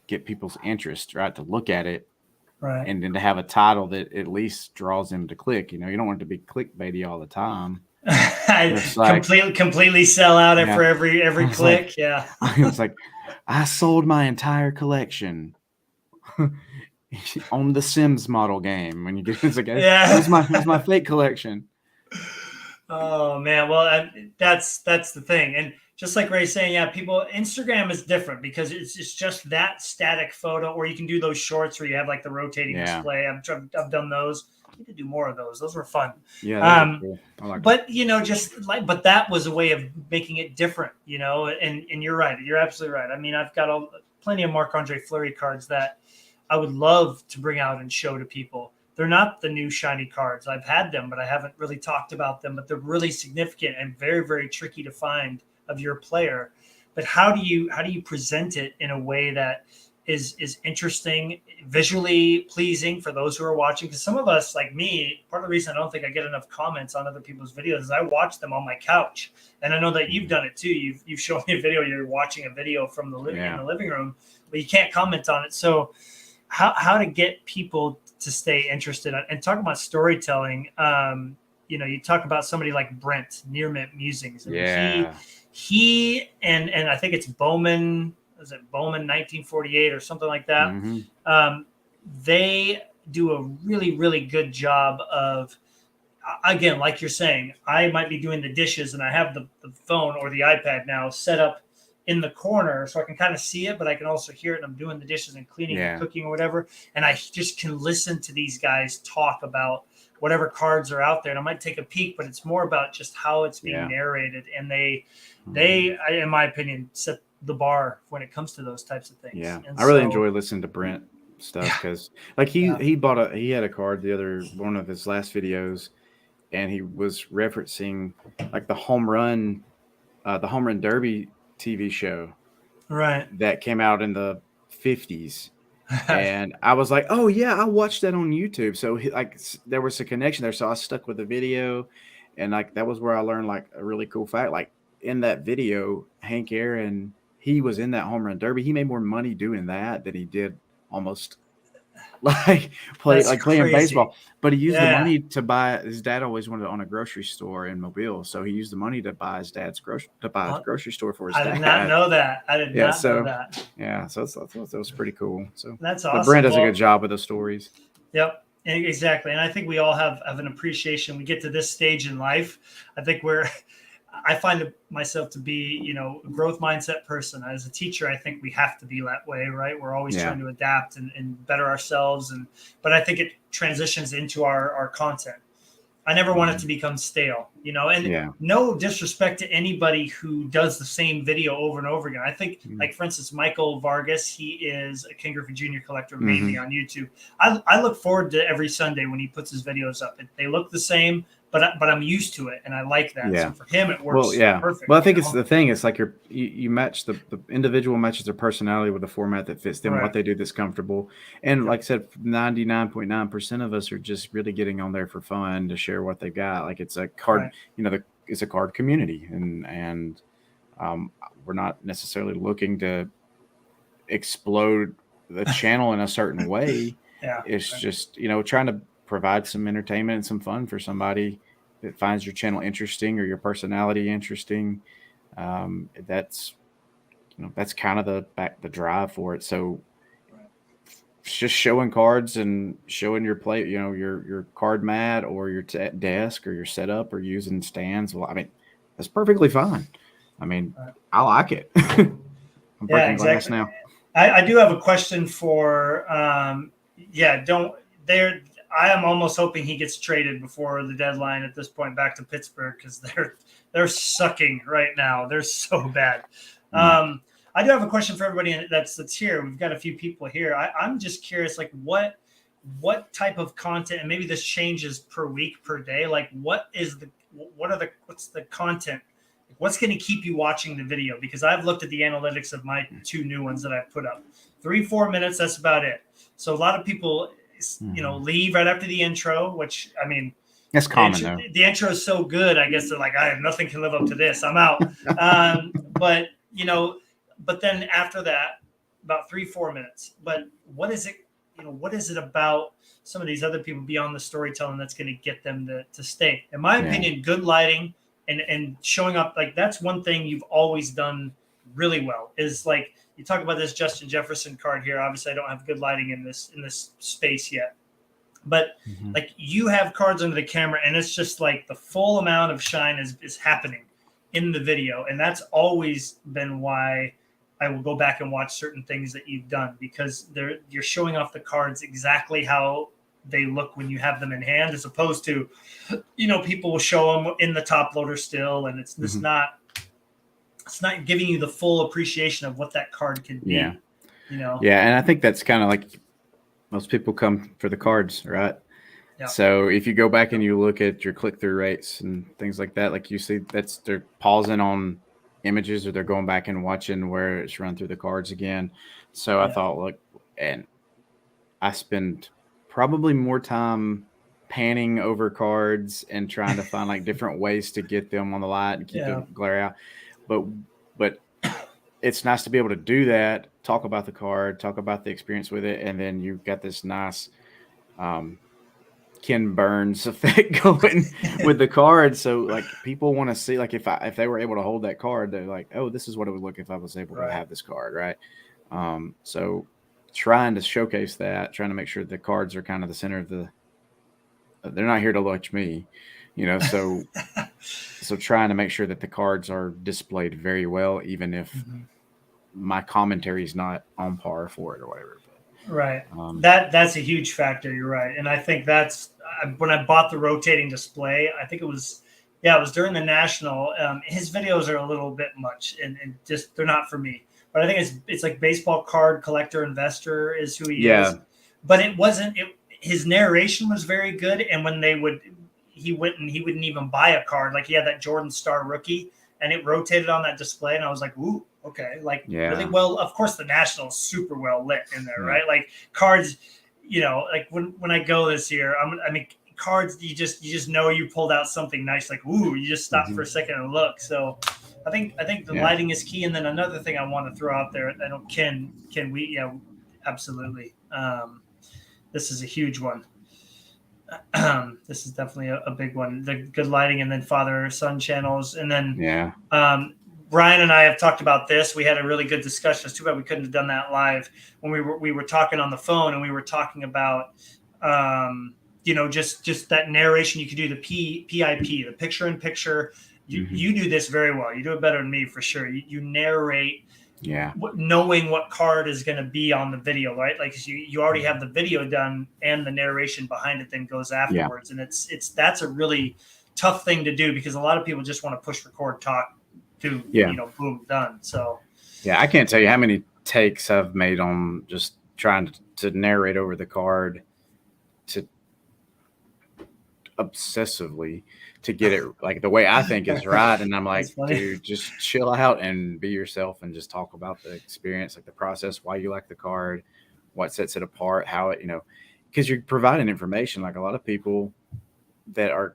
get people's interest, right, to look at it, Right. and then to have a title that at least draws them to click. You don't want it to be clickbaity all the time. I It's like, completely sell out it yeah, for every it's like, click. Yeah. it's like, I sold my entire collection on the Sims model game. When you get, it's like, here's my Yeah. fake collection. Oh man, well that's the thing, and just like Ray's saying, yeah, people Instagram is different because it's just that static photo, or you can do those shorts where you have like the rotating Yeah, display. I've done those. I need to do more of those. Those were fun. yeah, those are Um, cool. I like them. but just like, but that was a way of making it different, and you're right. You're absolutely right. I mean, I've got plenty of Marc Andre Fleury cards that I would love to bring out and show to people. They're not the new shiny cards. I've had them, but I haven't really talked about them. But they're really significant and very, very tricky to find of your player. But how do you present it in a way that is interesting, visually pleasing for those who are watching? Because some of us, like me, part of the reason I don't think I get enough comments on other people's videos is I watch them on my couch, and I know that you've Mhm. done it too. You've shown me a video. You're watching a video from in Yeah, the living room, but you can't comment on it. So how to get people to stay interested and talk about storytelling. You talk about somebody like Brent Near Mint Musings. I mean, yeah. and I think it's Bowman. Was it Bowman 1948 or something like that? Hmm. Um, they do a really really good job of, again, like you're saying, I might be doing the dishes and I have the phone or the iPad now set up in the corner so I can kind of see it, but I can also hear it. And I'm doing the dishes and cleaning and Yeah, cooking or whatever. And I just can listen to these guys talk about whatever cards are out there. And I might take a peek, but it's more about just how it's being yeah. narrated. And they, Mhm. in my opinion, set the bar when it comes to those types of things. Yeah, And I really so, enjoy listening to Brent stuff yeah, because, like, he yeah, he bought he had a card the other one of his last videos, and he was referencing like the home run derby TV show right. that came out in the 50s. And I was like, oh yeah, I watched that on YouTube. So there was a connection there. So I stuck with the video, and like that was where I learned like a really cool fact. Like in that video, Hank Aaron, he was in that home run derby. He made more money doing that than he did almost like That's playing crazy. baseball. But he used the Yeah. money to buy. His dad always wanted to own a grocery store in Mobile, so he used the money to buy his Well, grocery store for his I did not dad. know that. I did Yeah, not know so that. yeah, so I thought that was pretty cool. So, That's but Brent awesome. does a good Well, job with the stories. yep, exactly. And I think we all have an appreciation. We get to this stage in life. I think I find myself to be, a growth mindset person. As a teacher, I think we have to be that way, right? We're always Yeah, trying to adapt and better ourselves. But I think it transitions into our content. I never want it mhm, to become stale, and yeah, no disrespect to anybody who does the same video over and over again. I think, mhm, like, for instance, Michael Vargas, he is a King Griffey Jr. collector mainly mhm, on YouTube. I look forward to every Sunday when he puts his videos up. They look the same, but I'm used to it and I like that. yeah. So for him, it Well, works yeah. perfect, Well, I think it's the thing. It's like you match the individual matches their personality with a format that fits them, what Right. they do that's comfortable. And Yep. like I said, 99.9% of us are just really getting on there for fun to share what they've got. Like it's a card, Right. it's a card community, and um, we're not necessarily looking to explode the channel in a certain way. Yeah. It's Right. just, trying to provide some entertainment and some fun for somebody that finds your channel interesting or your personality interesting. That's that's kind of the drive for it. So just showing cards and showing your play, your card mat or your desk or your setup or using stands. Well, I mean, that's perfectly fine. I mean, Right. I like it. I'm Yeah, breaking glass exactly. now. I do have a question for don't there. I am almost hoping he gets traded before the deadline at this point back to Pittsburgh because they're sucking right now. They're so bad. Mm. I do have a question for everybody that's here. We've got a few people here. I'm just curious, like what type of content, and maybe this changes per week, per day. Like what's the content? What's going to keep you watching the video? Because I've looked at the analytics of my 2 new ones that I've put up. 3-4 minutes, that's about it. So a lot of people, leave right after the intro, which I mean, That's common though. the intro is so good. I guess they're like, I have nothing can live up to this. I'm out. But but then after that, about 3-4 minutes. But what is it? What is it about some of these other people beyond the storytelling that's going to get them to stay? In my opinion, good lighting and showing up, like that's one thing you've always done really well. Is like you talk about this Justin Jefferson card here. Obviously, I don't have good lighting in this space yet, but like you have cards under the camera, and it's just like the full amount of shine is happening in the video, and that's always been why I will go back and watch certain things that you've done because you're showing off the cards exactly how they look when you have them in hand, as opposed to, people will show them in the top loader still, and it's just it's not giving you the full appreciation of what that card can be. Yeah. And I think that's kind of like most people come for the cards, right? Yeah. So if you go back and you look at your click-through rates and things like that, like you see they're pausing on images or they're going back and watching where it's run through the cards again. So I thought, look, and I spend probably more time panning over cards and trying to find like different ways to get them on the light and keep the glare out. But it's nice to be able to do that, talk about the card, talk about the experience with it, and then you've got this nice Ken Burns effect going with the card. So like people want to see, like if they were able to hold that card, they're like, oh, this is what it would look if I was able to have this card, right? So trying to showcase that, trying to make sure the cards are kind of the center of they're not here to watch me, so so trying to make sure that the cards are displayed very well, even if my commentary is not on par for it or whatever. Right. That's a huge factor. You're right. And I think that's when I bought the rotating display, I think it was during the National. His videos are a little bit much and just, they're not for me, but I think it's like baseball card collector investor is who he is, but it wasn't, his narration was very good. And when he wouldn't even buy a card. Like he had that Jordan Star rookie and it rotated on that display. And I was like, ooh, okay. Like really well, of course the National is super well lit in there, right? Like cards, like when I go this year, I mean, cards, you just know you pulled out something nice. Like, ooh, you just stop for a second and look. So I think the lighting is key. And then another thing I want to throw out there, I don't, can we, absolutely. This is a huge one. This is definitely a big one. The good lighting, and then father-son channels, and then Ryan and I have talked about this. We had a really good discussion. It's too bad we couldn't have done that live when we were talking on the phone, and we were talking about just that narration. You could do the PIP, the picture in picture. You do this very well. You do it better than me for sure. You narrate. Knowing what card is going to be on the video, right? Like you already have the video done and the narration behind it then goes afterwards. And that's a really tough thing to do because a lot of people just want to push record, talk, do, boom, done. So I can't tell you how many takes I've made on just trying to narrate over the card to obsessively to get it like the way I think is right. And I'm like, dude, just chill out and be yourself and just talk about the experience, like the process, why you like the card, what sets it apart, how it, because you're providing information. Like a lot of people that are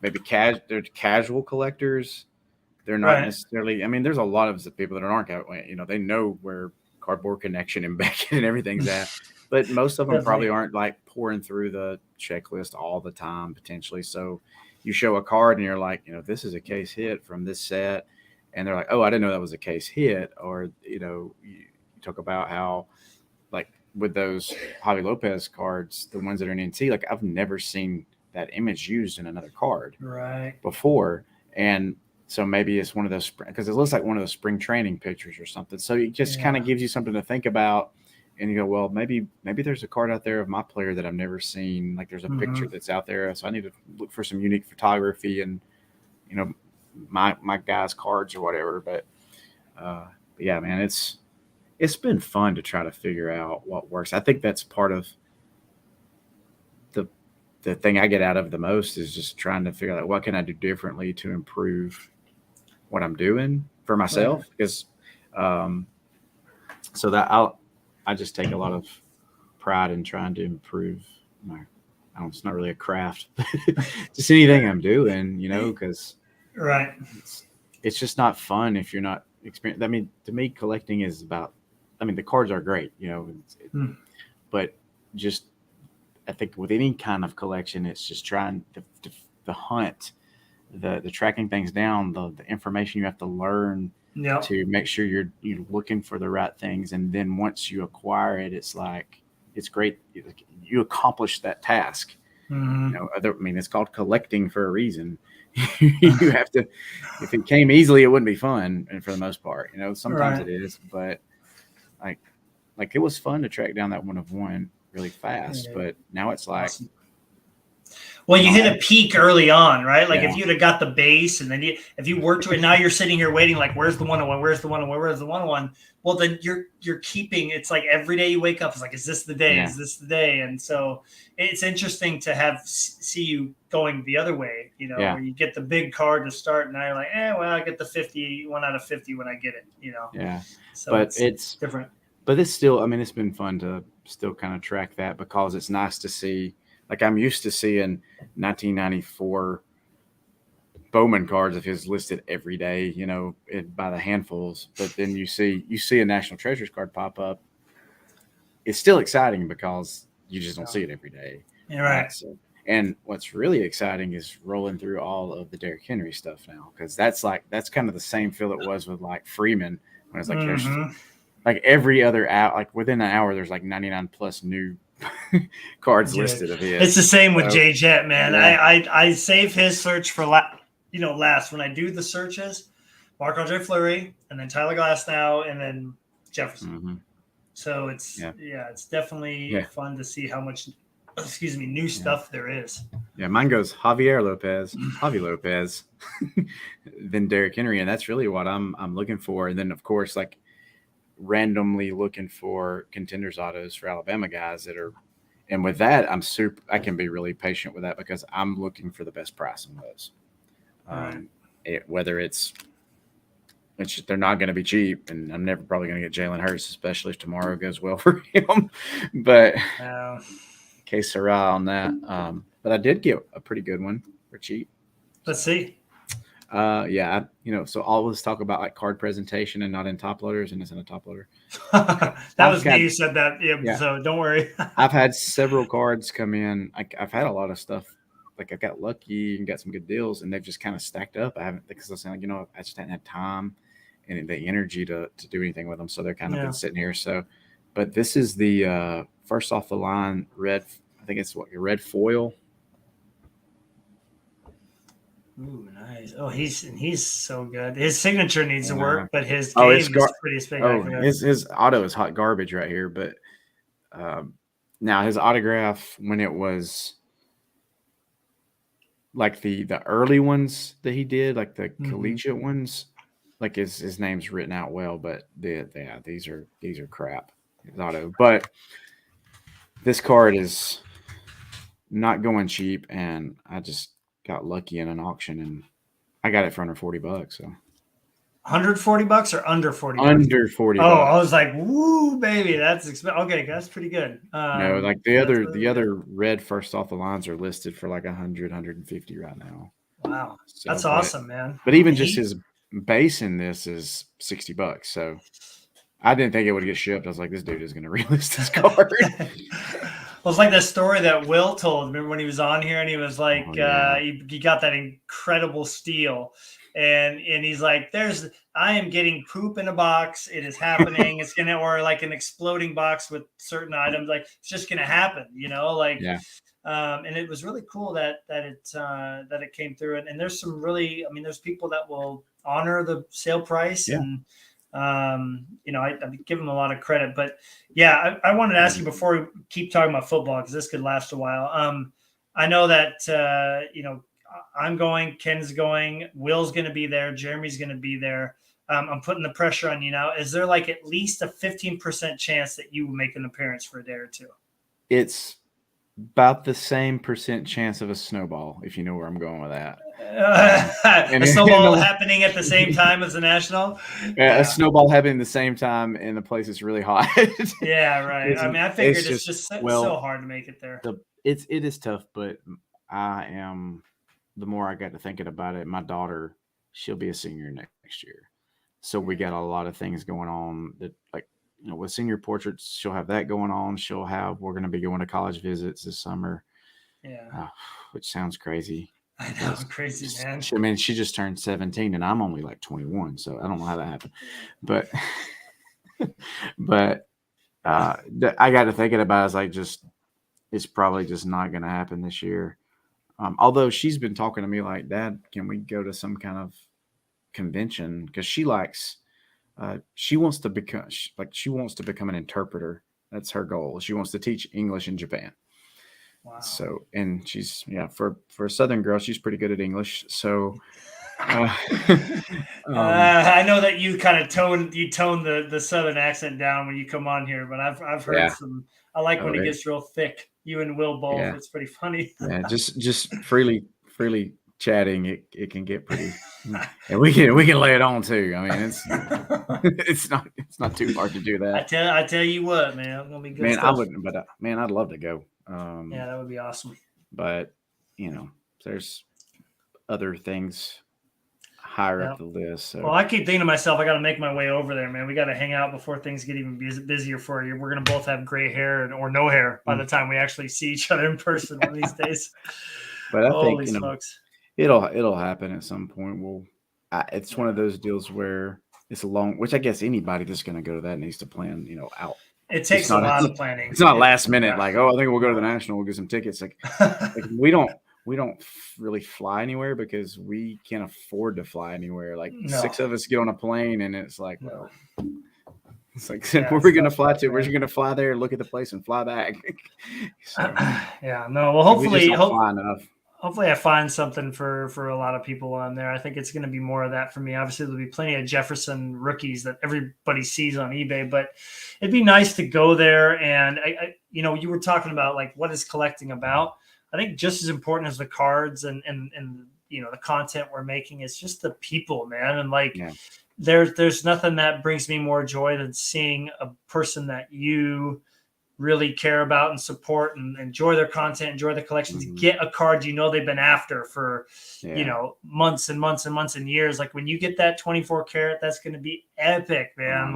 maybe they're casual collectors. They're not necessarily, I mean, there's a lot of people that aren't, they know where Cardboard Connection and Beckett and everything's at, but most of them probably aren't like pouring through the checklist all the time potentially. So you show a card and you're like, this is a case hit from this set. and they're like, oh, I didn't know that was a case hit. Or, you talk about how, like, with those Javi Lopez cards, the ones that are in NT, like, I've never seen that image used in another card Right. before. And so maybe it's one of those, because it looks like one of those spring training pictures or something. So it just kind Yeah. of gives you something to think about. And you go, well, maybe there's a card out there of my player that I've never seen. Like, there's a Hmm. picture that's out there, so I need to look for some unique photography and, you know my guys' cards or whatever. Uh, but yeah, man, it's been fun to try to figure out what works. I think that's part of the the thing I get out of the most is just trying to figure out what can I do differently to improve what I'm doing for Right. myself. Because um, so that I just take a lot of pride in trying to improve my. I don't, it's not really a craft, just anything I'm doing, because Right. it's it's just not fun if you're not experienced. I mean, to me, collecting is about. I mean, the cards are great, Hmm. but just I think with any kind of collection, it's just trying to hunt, the tracking things down, the information you have to learn Yep. to make sure you're looking for the right things, and then once you acquire it, it's like it's great. You accomplish that task. Hmm. I mean, it's called collecting for a reason. You have to. If it came easily, it wouldn't be fun, and for the most part, sometimes Right. it is, but like like it was fun to track down that one of one really fast, Yeah. but now it's like, Awesome. Well, you no, hit a peak early on, right? Like if yeah, you'd have got the base and then if you worked to it, now you're sitting here waiting, like, where's the 101? Where's the 101? Where's the 101? Well, then you're keeping, it's like every day you wake up, it's like, is this the day? yeah, Is this the day? And so it's interesting to see you going the other way, yeah, where you get the big card to start, and now you're like, well, I get the 51 out of 50 when I get it. yeah. So But it's it's different. but it's still, I mean, it's been fun to still kind of track that because it's nice to see. Like, I'm used to seeing 1994 Bowman cards of his listed every day, by the handfuls. But then you see a National Treasures card pop up. It's still exciting because you just don't see it every day, You're right? right. So, and what's really exciting is rolling through all of the Derrick Henry stuff now, because that's kind of the same feel it was with like Freeman, when it's like there's Hmm. like every other hour, like within an hour, there's like 99 plus new cards Yeah. listed of It's the his. same with So Jay Jet, man. yeah, I save his search for last when I do the searches. Marc-Andre Fleury, and then Tyler Glasnow, and then Jefferson. hmm, So it's yeah, it's definitely yeah, fun to see how much new yeah, stuff there is. yeah. Mine goes Javier Lopez, Javi Lopez, then Derrick Henry, and that's really what I'm looking for. And then of course, like, randomly looking for contenders autos for Alabama guys that are. And with that, I can be really patient with that because I'm looking for the best price on those. Right. Whether they're not going to be cheap, and I'm never probably going to get Jalen Hurts, especially if tomorrow goes well for him. But Uh, que sera on that. But I did get a pretty good one for cheap. let's see. Yeah, so always talk about like card presentation and not in top loaders, and it's in a top loader. That I've was me got who said that. Yeah. Yeah, So don't worry. I've had several cards come in. I've had a lot of stuff. Like, I've got lucky and got some good deals, and they've just kind of stacked up. I haven't, because I was saying, like, I just hadn't had time and the energy to do anything with them. So they're kind of Yeah. been sitting here. So, but this is the first off the line red. I think it's your red foil. Ooh, nice. Oh, he's so good. His signature needs to Uh, work, but his oh, it's game is pretty spectacular. his auto is hot garbage right here. But um, now his autograph, when it was like the early ones that he did, like the Mm-hmm. collegiate ones, like his name's written out well, but these are crap. His auto, but this card is not going cheap, and I just got lucky in an auction, and I got it for under $40. So $140 or under $40? under 40 Oh, I was bucks. like, woo, baby, that's expensive. Okay, that's pretty good. No, like the That's other really the good. other red first off the lines are listed for like 150 right now. Wow, So, that's awesome, man. but even just He, his base in this is $60. So I didn't think it would get shipped. I was like, this dude is going to relist this card. Well, it's like the story that Will told. Remember when he was on here and he was like, Oh, yeah. he got that incredible steal, and he's like, I am getting poop in a box. It is happening. It's gonna, or like an exploding box with certain items. Like it's just gonna happen, Like, Yeah. and it was really cool that it came through. And there's some really, I mean, there's people that will honor the sale price, Yeah. and I give them a lot of credit. But yeah, I wanted to ask you before we keep talking about football, because this could last a while. I know that I'm going, Ken's going, Will's going to be there, Jeremy's going to be there. I'm putting the pressure on you now. Is there like at least a 15% chance that you will make an appearance for a day or two? It's about the same percent chance of a snowball, if you know where I'm going with that. A snowball happening at the same time as the national. A snowball happening the same time in a place that's really hot. Yeah, right. I mean, I figured it's just so hard to make it there. It is tough, but the more I got to thinking about it, my daughter, she'll be a senior next year. So we got a lot of things going on that, like, with senior portraits, she'll have that going on. We're going to be going to college visits this summer. Yeah. Which sounds crazy. I know, crazy, man. I mean, she just turned 17 and I'm only like 21. So I don't know how that happened, but I got to thinking about it. It's like, it's probably just not going to happen this year. Although she's been talking to me like, Dad, can we go to some kind of convention? Because she likes, she wants to become an interpreter. That's her goal. She wants to teach English in Japan. Wow. So, and she's, for a Southern girl, she's pretty good at English. So, I know that you kind of tone the Southern accent down when you come on here, but I've heard some. I like when it gets real thick. You and Will both. Yeah. It's pretty funny. Yeah, just freely chatting, it can get pretty. And we can lay it on too. I mean, it's not too hard to do that. I tell you what, man, it's gonna be good. Man, stuff. I wouldn't, but I'd love to go. Yeah, that would be awesome. But there's other things higher up the list. So. Well, I keep thinking to myself, I got to make my way over there, man. We got to hang out before things get even busier for you. We're gonna both have gray hair or no hair by the time we actually see each other in person one of these days. But I think it'll happen at some point. It's one of those deals where it's a long, which I guess anybody that's going to go to that needs to plan, out. It takes a lot of planning. It's not last minute, like, I think we'll go to the National, we'll get some tickets. Like we don't really fly anywhere because we can't afford to fly anywhere. Like 6 of us get on a plane and it's like, well, it's like, where are we going to fly to? We're just going to fly there, look at the place and fly back. Well, hopefully fly enough. Hopefully I find something for a lot of people on there. I think it's going to be more of that for me. Obviously, there'll be plenty of Jefferson rookies that everybody sees on eBay, but it'd be nice to go there. And you were talking about like, what is collecting about? I think just as important as the cards and the content we're making is just the people, man. And like, there's nothing that brings me more joy than seeing a person that you really care about and support and enjoy their content, enjoy the collections, get a card they've been after for months and months and months and years. Like when you get that 24 karat, that's going to be epic, man.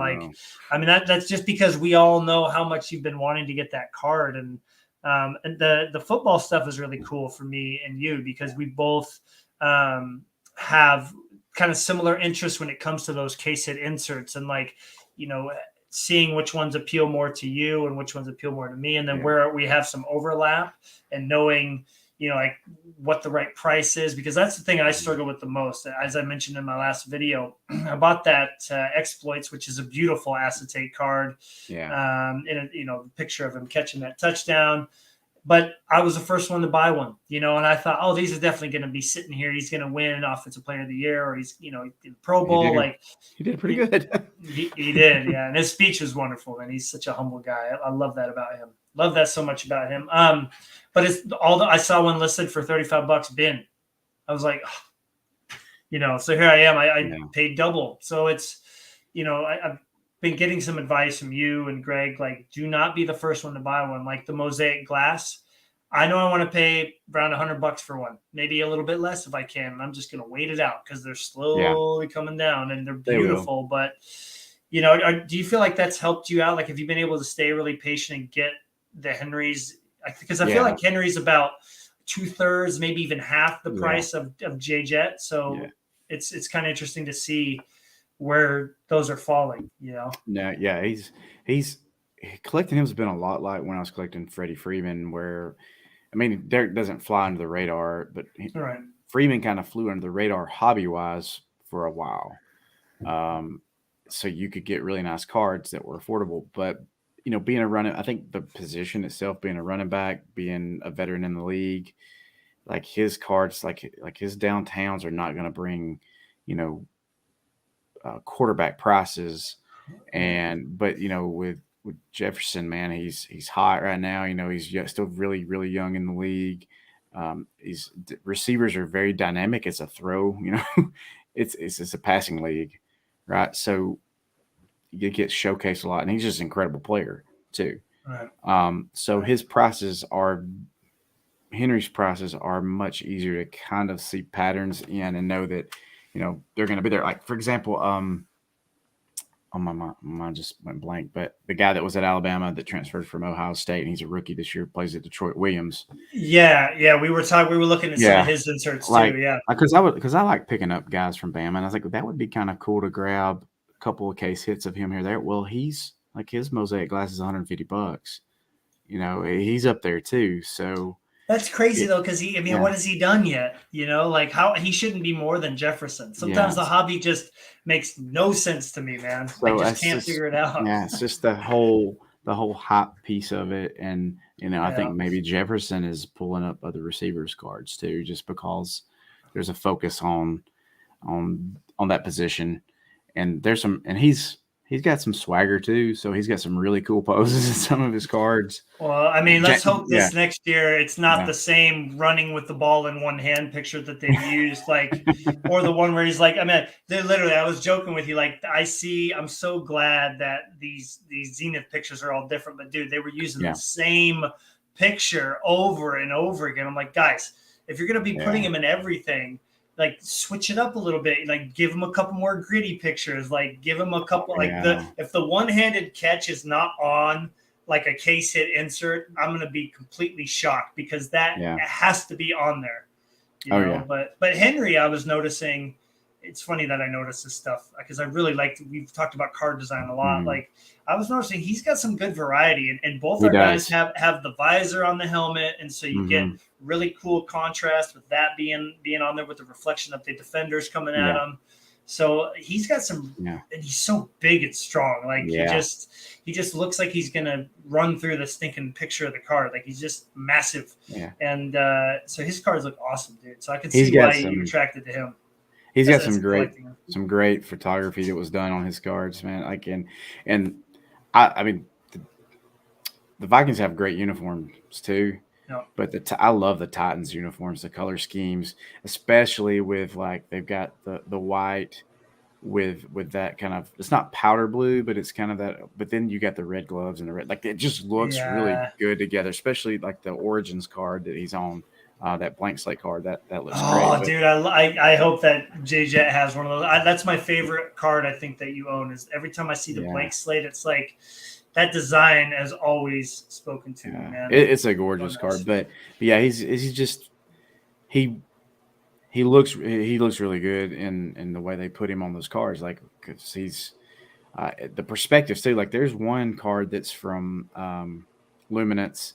I mean that's just because we all know how much you've been wanting to get that card. And the football stuff is really cool for me and you because we both have kind of similar interests when it comes to those case hit inserts and seeing which ones appeal more to you and which ones appeal more to me. And then where we have some overlap and knowing, like what the right price is, because that's the thing I struggle with the most. As I mentioned in my last video, I bought that Exploits, which is a beautiful acetate card. Yeah. And the picture of him catching that touchdown. But I was the first one to buy one, and I thought, oh, these are definitely going to be sitting here. He's going to win Offensive Player of the Year, or he's, in Pro Bowl. He did pretty good. He did, yeah. And his speech was wonderful, and he's such a humble guy. I love that about him. Love that so much about him. But I saw one listed for $35 bin. I was like, so here I am. I paid double. So it's, I've been getting some advice from you and Greg, like, do not be the first one to buy one. Like the mosaic glass, I know I want to pay around $100 for one, maybe a little bit less if I can. And I'm just going to wait it out because they're slowly coming down and they're beautiful. But, do you feel like that's helped you out? Like, have you been able to stay really patient and get the Henrys because I feel like Henry's about 2/3, maybe even half the price of J Jet. So it's kind of interesting to see where those are falling, you know? No, yeah, he's collecting him's been a lot like when I was collecting Freddie Freeman, where I mean Derek doesn't fly under the radar, but Right. Freeman kind of flew under the radar hobby wise for a while. So you could get really nice cards that were affordable, but you know, being a running, I think the position itself, being a running back, being a veteran in the league, like his cards, like his downtowns are not going to bring, you know, quarterback prices. And but you know, with Jefferson, man, he's hot right now. You know, he's still really young in the league. Receivers are very dynamic. It's a throw, you know, it's a passing league, right? So you get showcased a lot, and he's just an incredible player too. Right. So Henry's prices are much easier to kind of see patterns in and know that, you know, they're going to be there. Like for example, oh my mind just went blank, but the guy that was at Alabama that transferred from Ohio State and he's a rookie this year, plays at Detroit, Williams. Yeah, we were looking at some of his inserts too. Yeah, because I like picking up guys from Bama, and I was like, that would be kind of cool to grab a couple of case hits of him here there. Well, he's like his mosaic glass is $150. You know, he's up there too. So that's crazy though, because what has he done yet? You know, like how he shouldn't be more than Jefferson. Sometimes the hobby just makes no sense to me, man. So I just can't figure it out. Yeah, it's just the whole hype piece of it, and you know, I think maybe Jefferson is pulling up other receivers' cards too, just because there's a focus on that position, and he's got some swagger too, so he's got some really cool poses in some of his cards. Well, I mean, let's hope this next year it's not the same running with the ball in one hand picture that they've used, like, or the one where he's like, I mean, they're literally, I was joking with you, like, I'm so glad that these Zenith pictures are all different, but dude, they were using the same picture over and over again. I'm like, guys, if you're going to be putting him in everything, like switch it up a little bit, like give him a couple more gritty pictures, like give him a couple, if the one-handed catch is not on like a case hit insert, I'm going to be completely shocked because that has to be on there, you know? But Henry, I was noticing, it's funny that I noticed this stuff because I really we've talked about card design a lot. Like I was noticing he's got some good variety, and both our guys have the visor on the helmet. And so you get really cool contrast with that being on there with the reflection of the defenders coming at him. So he's got some, and he's so big and strong. Like he just looks like he's going to run through the stinking picture of the card. Like he's just massive. Yeah. And so his cards look awesome, dude. So I can see why you're attracted to him. He's got some great photography that was done on his cards, man. Like and I mean, the Vikings have great uniforms too. Yep. But I love the Titans uniforms, the color schemes, especially with like they've got the white with that kind of, it's not powder blue, but it's kind of that. But then you got the red gloves and the red, like it just looks really good together. Especially like the Origins card that he's on. That blank slate card that looks great. Oh, dude, I hope that J Jet has one of those. That's my favorite card. I think that you own is every time I see the blank slate, it's like that design has always spoken to me, man. It's a gorgeous card, but yeah, he's just he looks really good in the way they put him on those cards, like because he's the perspectives too. Like there's one card that's from Luminance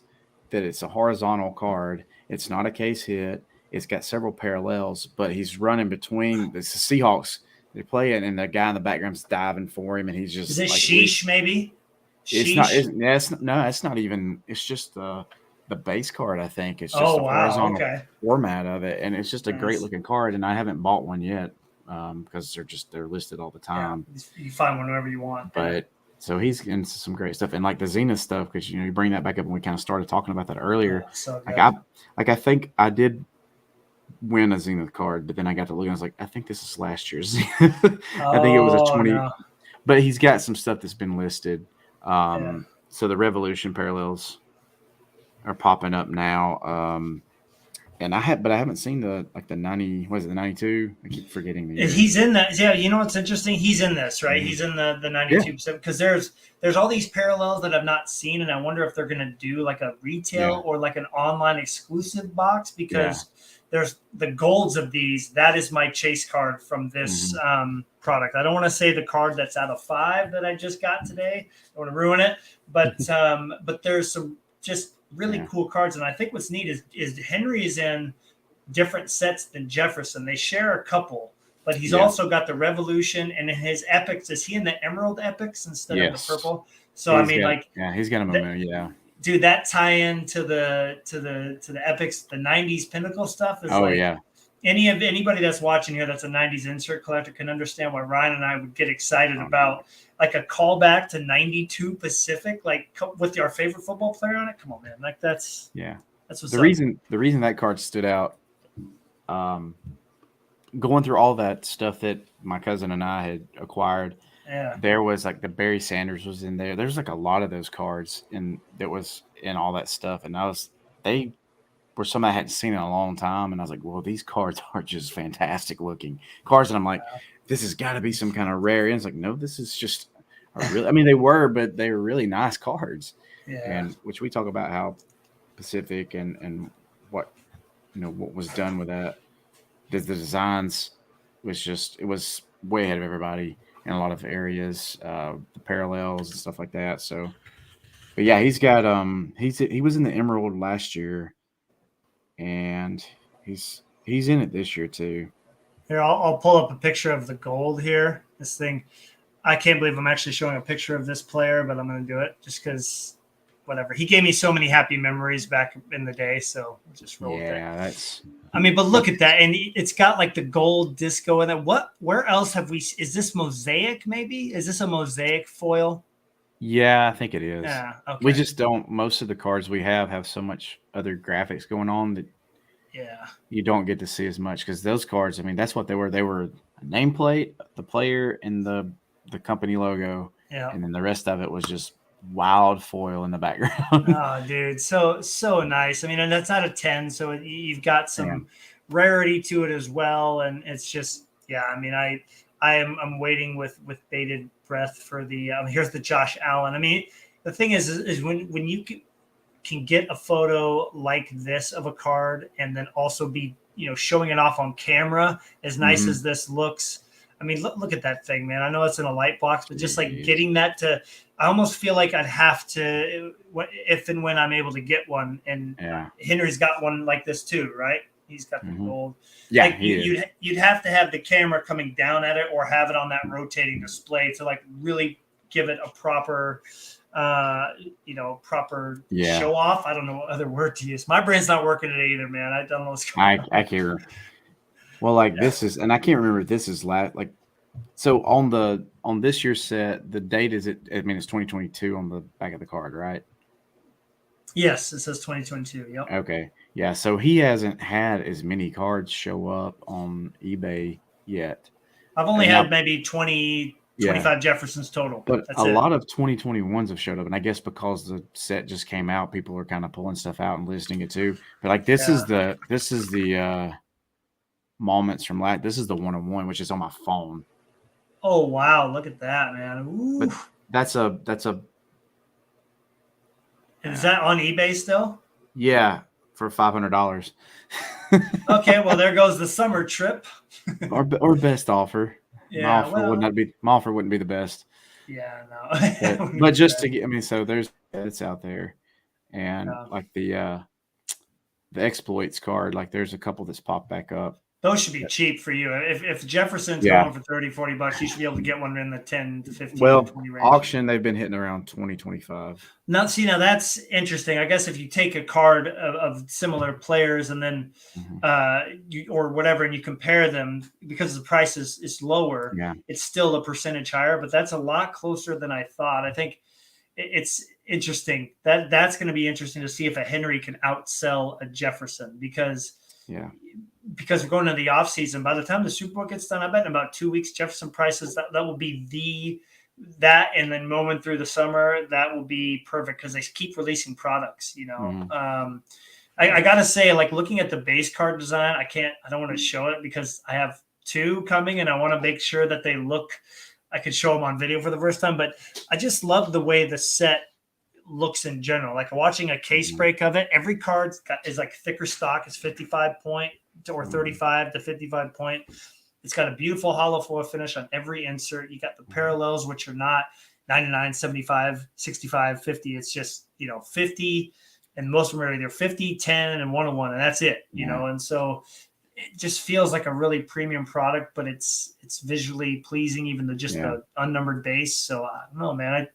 that it's a horizontal card. It's not a case hit. It's got several parallels, but he's running between the Seahawks. They're playing, and the guy in the background's diving for him, and he's just. Is it like, Sheesh? Maybe. It's not. It's not even. It's just the base card. I think it's just the horizontal format of it, and it's just a great looking card. And I haven't bought one yet because they're listed all the time. Yeah, you find one whenever you want. But. So he's into some great stuff, and like the Zenith stuff, because you bring that back up, and we kind of started talking about that earlier. So I think I did win a Zenith card, but then I got to look and I was like, I think this is last year's Zenith. I think it was a 20, but he's got some stuff that's been listed. So the Revolution parallels are popping up now. And I haven't seen the 90. Was it the 92? I keep forgetting the year. He's in that. Yeah, you know what's interesting? He's in this, right? Mhm. He's in the Yeah, 92 because there's all these parallels that I've not seen, and I wonder if they're gonna do like a yeah, retail or like an online exclusive box yeah. because there's the golds of these. That is my chase card from this Hmm. product. I don't want to say the card that's out of 5 that I just got today. I don't want to ruin it, but there's some just really Yeah, cool cards, and I think what's neat is Henry is in different sets than Jefferson. They share a couple, but he's yeah, also got the Revolution and in his epics. Is he in the Emerald epics instead of the yes. purple? So I mean, like, He's got a th- momentum. Yeah. dude, that tie-in to the epics, the '90s pinnacle stuff is Oh like yeah, anybody that's watching here that's a '90s insert collector can understand why Ryan and I would get excited oh, about like a callback to '92 Pacific, like with our favorite football player on it. Come on, man, like yeah. that's what's The up. reason the reason that card stood out, um, going through all that stuff that my cousin and I had acquired, Yeah, there was like the Barry Sanders was in there. There's like a lot of those cards and that was in all that stuff, and they were some I hadn't seen in a long time, and I was like, well, these cards are just fantastic looking cards, and I'm like, this has got to be some kind of rare. And it's like, no, this is just a really. I mean, they were, but they were really nice cards, yeah. and which we talk about how Pacific and what what was done with that. The designs was just it was way ahead of everybody in a lot of areas, the parallels and stuff like that. So, but yeah, he's got he was in the Emerald last year, and he's in it this year too. Here, I'll pull up a picture of the gold here. This thing, I can't believe I'm actually showing a picture of this player, but I'm going to do it just because, whatever. He gave me so many happy memories back in the day, so we'll just roll with it. Yeah, that's I mean, but that, look at that, and it's got like the gold disco in it. What? Where else have we? Is this mosaic? Maybe is this a mosaic foil? yeah, I think it is. Yeah. We Okay. just don't. Most of the cards we have so much other graphics going on that Yeah. you don't get to see as much because those cards. I mean, that's what they were. They were a nameplate, the player, and the company logo, Yeah. and then the rest of it was just wild foil in the background. Oh, dude, so nice. I mean, and that's out of 10, so you've got Yeah. some rarity to it as well, and it's just yeah. I mean, I'm waiting with bated breath for the here's the Josh Allen. I mean, the thing is when you can get a photo like this of a card and then also be showing it off on camera as nice Hmm. as this looks. I mean, look at that thing, man. I know it's in a light box, but just like Jeez. getting that to I almost feel like I'd have to if and when I'm able to get one. And Yeah. Henry's got one like this too, right? He's got the Hmm. gold. Yeah, Like he is. you'd have to have the camera coming down at it or have it on that rotating display to like really give it a proper uh proper Yeah. show off. I don't know what other word to use. My brain's not working today either, man. I don't know what's going on. I can't. Well, like Yeah. this is, and I can't remember. This is like so on this year's set. The date is it? I mean, it's 2022 on the back of the card, right? Yes, it says 2022. Yep. Okay, yeah. So he hasn't had as many cards show up on eBay yet. I've only And now, had maybe 20, yeah, 25 Jeffersons total. but That's a it. lot of 2021s have showed up, and I guess because the set just came out, people are kind of pulling stuff out and listing it too. But like Yeah. this is the moments from last. This is the 101, which is on my phone. Oh wow, look at that, man. Ooh. But that's a Is uh, that on eBay still? yeah, for $500 Okay, well there goes the summer trip. or best offer. Yeah, well, My offer wouldn't be the best, yeah, no. but Wouldn't be the just best. to get. I mean, so there's it's out there, and Yeah. like the exploits card, like there's a couple that's popped back up. Those should be cheap for you. If Jefferson's Yeah. going for 30, $40, you should be able to get one in the 10 to 15 to Well, 20 range. auction they've been hitting around 2025. Now, see, now that's interesting. I guess if you take a card of similar players and then Hmm. or whatever, and you compare them because the price is lower, Yeah. it's still a percentage higher, but that's a lot closer than I thought. I think it's interesting that's going to be interesting to see if a Henry can outsell a Jefferson Yeah. because we're going into the off season. By the time the Super Bowl gets done, I bet in about 2 weeks, Jefferson prices that will be that, and then moment through the summer that will be perfect because they keep releasing products. Hmm. I gotta say, like looking at the base card design, I don't want to show it because I have two coming and I want to make sure that they look, I could show them on video for the first time, but I just love the way the set looks in general. Like watching a case break of it, every card is like thicker stock. It's 55 point or 35 to 55 point. It's got a beautiful hollow foil finish on every insert. You got the parallels, which are not 99, 75, 65, 50. It's just, 50. And most of them are either 50, 10, and 101, and that's it, And so it just feels like a really premium product, but it's visually pleasing, even though just the unnumbered base. So I don't know, man.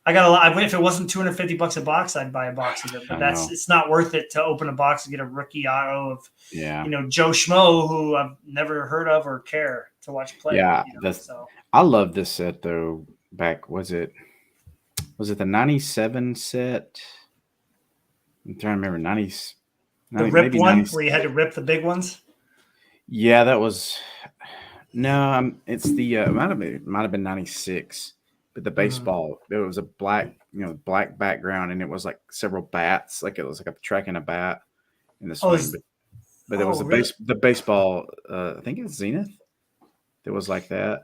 I got a lot. If it wasn't $250 a box, I'd buy a box of it. But it's not worth it to open a box and get a rookie auto of Joe Schmo, who I've never heard of or care to watch play. Yeah, I love this set though. Back was it the 97 set? I'm trying to remember 90s. The rip one where you had to rip the big ones. Yeah, that was it's the it might have been 96. But the baseball, it was a black background, and it was like several bats, like it was like a tracking a bat in the swing. But there was the baseball. I think it's Zenith. It was like that.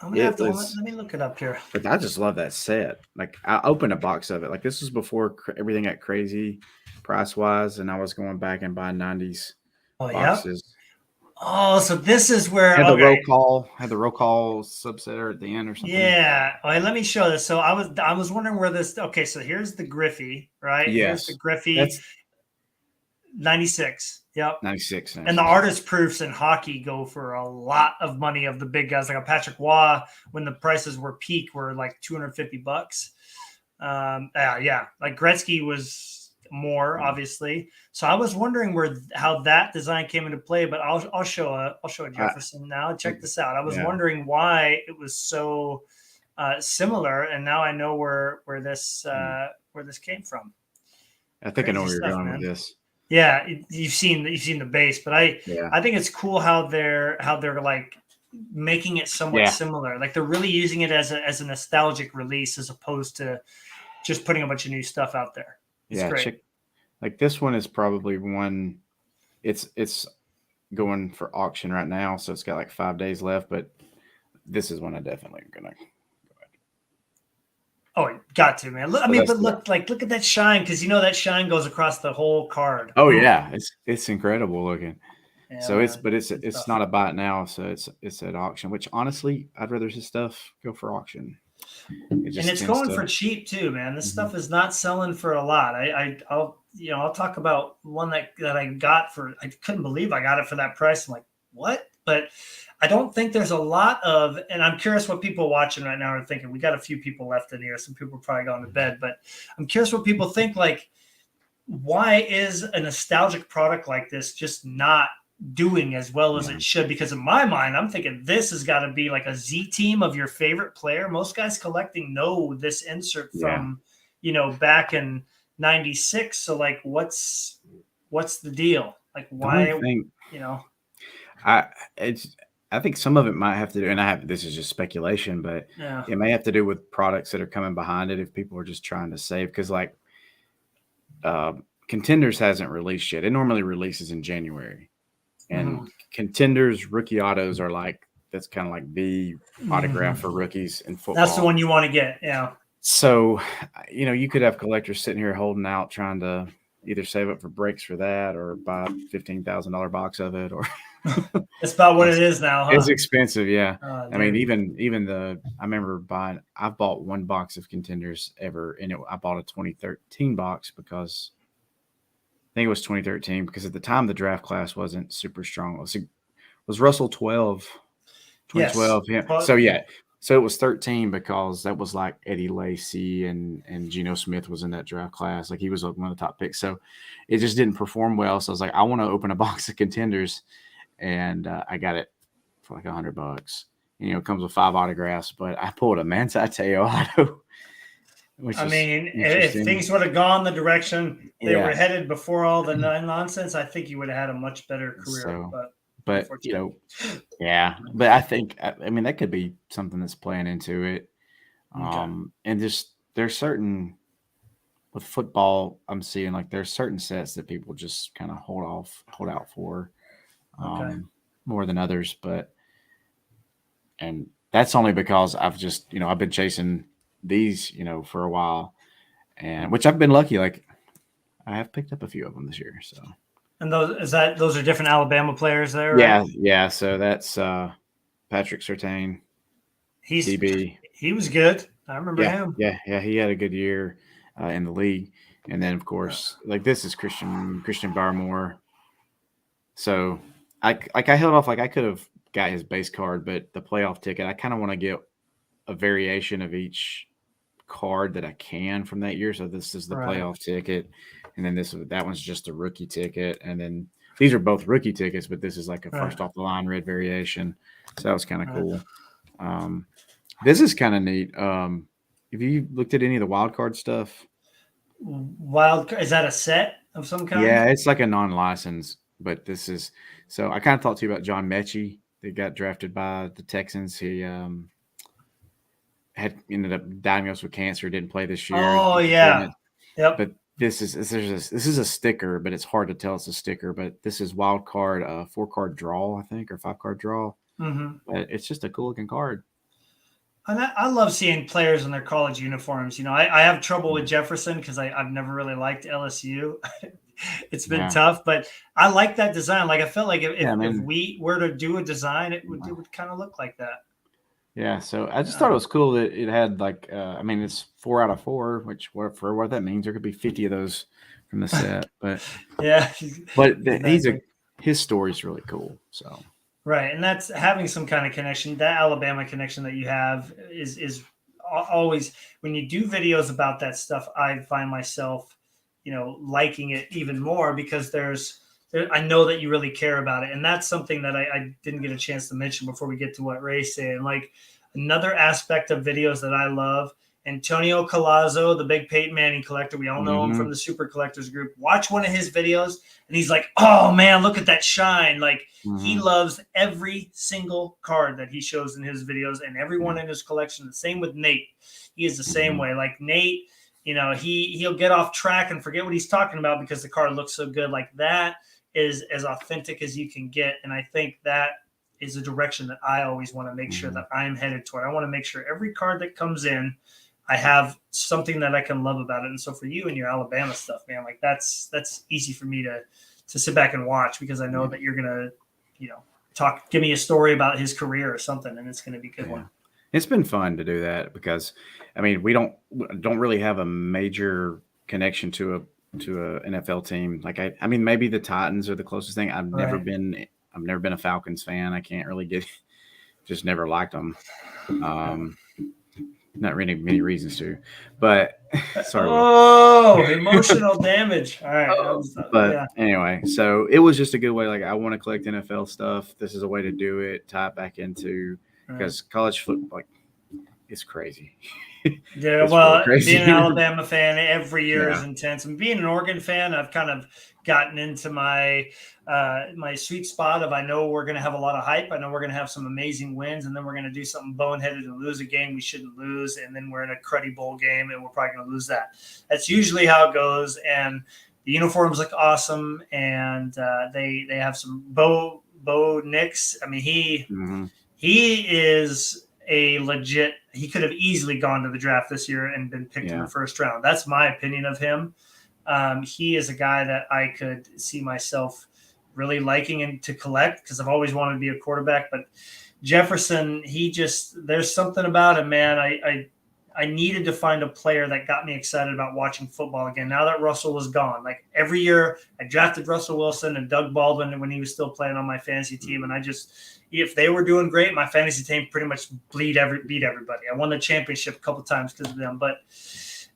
I'm gonna have to let me look it up here. But I just love that set. Like I opened a box of it. Like this was before everything got crazy price wise, and I was going back and buying 90s boxes. Yep. Oh, so this is where had the roll call subsetter at the end or something. Yeah. All right, let me show this. So I was wondering where this. Okay, so here's the Griffey, right? Yes. Here's the Griffey. 96. Yep. 96. And the artist proofs in hockey go for a lot of money of the big guys. Like a Patrick Waugh, when the prices were peak, were like $250. Yeah. Like Gretzky was more, obviously. So I was wondering how that design came into play, but I'll show a Jefferson now. Check this out. I was wondering why it was so similar, and now I know where this came from. I think I know where you're going with this. Yeah, you've seen the base, but I think it's cool how they're like making it somewhat similar. Like they're really using it as a nostalgic release as opposed to just putting a bunch of new stuff out there. It's great. Like this one is probably one. It's going for auction right now, so it's got like 5 days left. But this is one I definitely gonna. Oh, got to, man. Look at that shine, because that shine goes across the whole card. Oh yeah, it's incredible looking. Yeah, so it's not a buy it now, so it's at auction. Which honestly, I'd rather his stuff go for auction. And it's going for cheap too, man. This stuff is not selling for a lot. I'll talk about one that I got for. I couldn't believe I got it for that price. I'm like, what? But I don't think there's a lot of, and I'm curious what people watching right now are thinking. We got a few people left in here. Some people are probably going to bed, but I'm curious what people think. Like, why is a nostalgic product like this just not doing as well as it should? Because in my mind, I'm thinking this has got to be like a Z team of your favorite player. Most guys collecting know this insert from, back in 96. So like, what's the deal? Like, why, I think some of it might have to do, and this is just speculation, but it may have to do with products that are coming behind it if people are just trying to save. Because like Contenders hasn't released yet. It normally releases in January. And Contenders rookie autos are like, that's kind of like the autograph for rookies in football. That's the one you want to get. Yeah. So, you could have collectors sitting here holding out, trying to either save up for breaks for that or buy a $15,000 box of it, or it's about what it is now. Huh? It's expensive. Yeah. I mean, even I've bought one box of Contenders ever. And I bought a 2013 box because I think it was 2013, because at the time the draft class wasn't super strong. Was Russell 2012? Yes. Yeah. So it was 13 because that was like Eddie Lacy and Geno Smith was in that draft class. Like he was one of the top picks. So it just didn't perform well. So I was like, I want to open a box of Contenders, and I got it for like $100. It comes with 5 autographs, but I pulled a Manti Te'o auto. If things would have gone the direction they were headed before all the nonsense, I think you would have had a much better career. But I think that could be something that's playing into it. And just there's certain with football, I'm seeing like there's certain sets that people just kind of hold out for Okay. more than others. And that's only because I've just, I've been chasing these, for a while, and which I've been lucky. Like I have picked up a few of them this year. So, And those are different Alabama players there, right? yeah. So that's Patrick Surtain, He's DB. he was good. I remember Yeah, him. yeah. He had a good year in the league, and then of course, like this is Christian Barmore. So I held off. Like I could have got his base card, but the playoff ticket, I kind of want to get a variation of each card that I can from that year. So this is the Right. playoff ticket, and then that one's just a rookie ticket, and then these are both rookie tickets, but this is like a Right. first off the line red variation. So that was kind of Right. cool. This is kind of neat. Have you looked at any of the wild card stuff? Wild, is that a set of some kind? Yeah, it's like a non-license, but this is so. I kind of talked to you about John Mechie that got drafted by the Texans. He had ended up diagnosed with cancer, didn't play this year. Oh yeah. Yep. But this is a sticker, but it's hard to tell it's a sticker. But this is wild card, 4-card draw, I think, or 5-card draw. Mm-hmm. But it's just a cool looking card. And I love seeing players in their college uniforms. I have trouble with Jefferson because I've never really liked LSU. It's been Yeah. tough, but I like that design. Like I felt like if Man. we were to do a design, it would kind of look like that. Yeah, so I just thought it was cool that it had like, it's 4 out of 4, which for what that means, there could be 50 of those from the set. But Yeah, exactly. His story is really cool. So Right, and that's having some kind of connection. That Alabama connection that you have is always when you do videos about that stuff. I find myself, liking it even more because I know that you really care about it, and that's something that I didn't get a chance to mention before we get to what Ray's saying. Like another aspect of videos that I love. Antonio Colazo, the big Peyton Manning collector. We all know him from the Super Collectors group. Watch one of his videos, and he's like, "Oh man, look at that shine!" Like he loves every single card that he shows in his videos, and everyone in his collection. The same with Nate. He is the same way. Like Nate, he'll get off track and forget what he's talking about because the card looks so good. Like that is as authentic as you can get, and I think that is a direction that I always want to make sure that I'm headed toward. I want to make sure every card that comes in, I have something that I can love about it. And so for you and your Alabama stuff, man, like that's easy for me to sit back and watch because I know that you're gonna, give me a story about his career or something, and it's gonna be a good one. It's been fun to do that because, we don't really have a major connection to a NFL team. Like maybe the Titans are the closest thing. I've never been a Falcons fan. I can't really just never liked them. Not really many reasons to, but sorry. Emotional damage. All right. Anyway, so it was just a good way. Like I want to collect NFL stuff. This is a way to do it. Tie it back into because college football, it's crazy. Yeah, it's well, really being an Alabama fan every year is intense. And being an Oregon fan, I've kind of gotten into my sweet spot of I know we're going to have a lot of hype. I know we're going to have some amazing wins, and then we're going to do something boneheaded and lose a game we shouldn't lose, and then we're in a cruddy bowl game, and we're probably going to lose that. That's usually how it goes, and the uniforms look awesome, and they have some Bo Nix. He is a legit. He could have easily gone to the draft this year and been picked in the first round. That's my opinion of him. He is a guy that I could see myself really liking and to collect because I've always wanted to be a quarterback. But Jefferson, there's something about him, man. I needed to find a player that got me excited about watching football again. Now that Russell was gone, like every year I drafted Russell Wilson and Doug Baldwin when he was still playing on my fantasy team. And if they were doing great, my fantasy team pretty much beat everybody. I won the championship a couple times because of them, but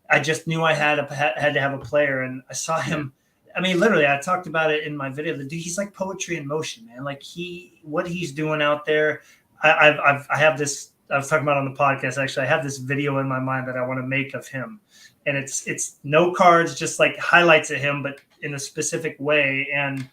I just knew I had to have a player, and I saw him. Literally, I talked about it in my video. The dude, he's like poetry in motion, man. Like what he's doing out there. I have this. I was talking about on the podcast. Actually, I have this video in my mind that I want to make of him, and it's no cards, just like highlights of him, but in a specific way. And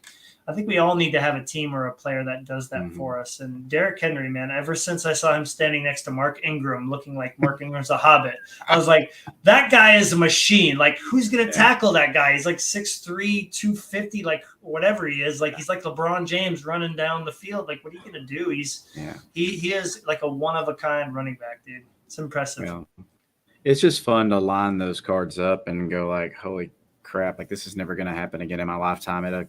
I think we all need to have a team or a player that does that for us. And Derrick Henry, man, ever since I saw him standing next to Mark Ingram, looking like Mark Ingram's a hobbit, I was like, that guy is a machine. Like, who's going to tackle that guy? He's like 6'3", 250, like whatever he is. Like, he's like LeBron James running down the field. Like, what are you going to do? He is like a one-of-a-kind running back, dude. It's impressive. Yeah. It's just fun to line those cards up and go like, holy crap, like this is never going to happen again in my lifetime at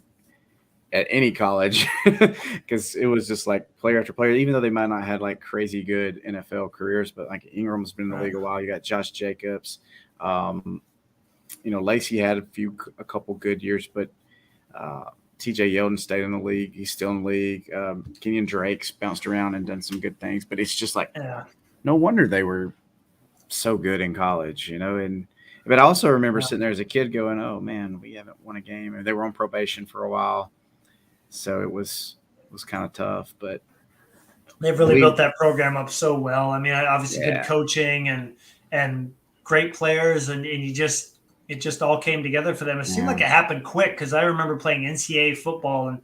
any college, because it was just like player after player, even though they might not have like crazy good NFL careers, but like Ingram's been in the league a while. You got Josh Jacobs, Lacey had a couple good years, but TJ Yeldon stayed in the league. He's still in the league. Kenyon Drake's bounced around and done some good things, but it's just like, no wonder they were so good in college, but I also remember sitting there as a kid going, oh man, we haven't won a game, and they were on probation for a while. So it was kind of tough, but they've really built that program up so well. I mean, obviously good coaching and great players, and it just all came together for them. It seemed like it happened quick, because I remember playing NCAA football and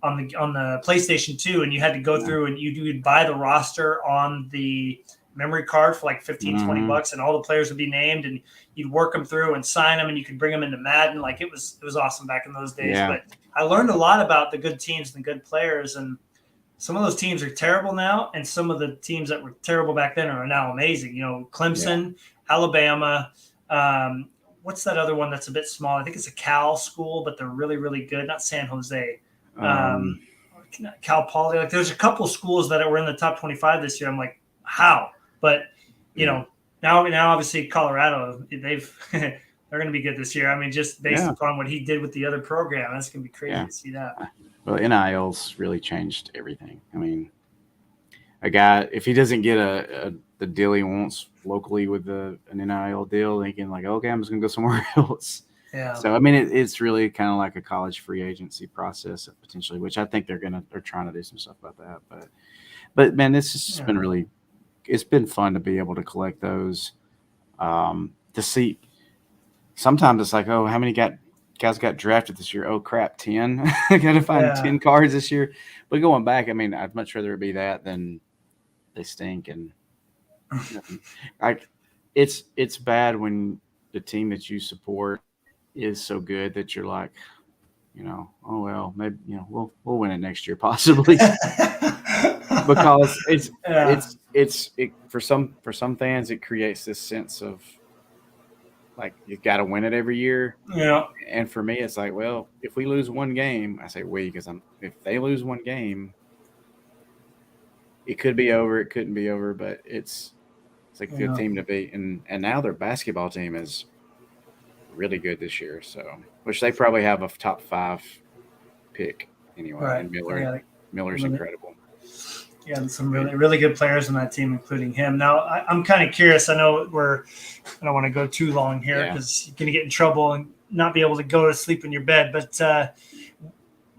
on the PlayStation 2, and you had to go through and you'd buy the roster on the memory card for like 15, $20, and all the players would be named, and you'd work them through and sign them, and you could bring them into Madden. Like it was awesome back in those days. But I learned a lot about the good teams and the good players, and some of those teams are terrible now, and some of the teams that were terrible back then are now amazing. Clemson, Alabama. What's that other one that's a bit small? I think it's a Cal school, but they're really, really good. Not San Jose. Cal Poly. Like there's a couple schools that were in the top 25 this year. I'm like, how? But now obviously Colorado, they're going to be good this year. I mean, just based upon what he did with the other program, that's going to be crazy to see that. Well, NIL's really changed everything. I mean, a guy, if he doesn't get the deal he wants locally with an NIL deal, he can like, okay, I'm just going to go somewhere else. Yeah. So I mean, it's really kind of like a college free agency process potentially, which I think they're trying to do some stuff about that. But man, this has just been really. It's been fun to be able to collect those. To see. Sometimes it's like, oh, how many guys got drafted this year? Oh crap, 10. I got to find 10 cards this year. But going back, I mean, I'd much rather it be that than they stink. And it's bad when the team that you support is so good that you're like, oh well, maybe we'll win it next year possibly. Because it's for some fans it creates this sense of like you've got to win it every year. Yeah. And for me, it's like, well, if we lose one game, I say we because if they lose one game, it could be over. It couldn't be over, but it's like a good team to beat. And now their basketball team is really good this year. So, which they probably have a top 5 pick anyway. Right. And Miller's incredible. Yeah, some really, really good players on that team, including him. Now, I'm kind of curious. I know I don't want to go too long here because you're going to get in trouble and not be able to go to sleep in your bed. But I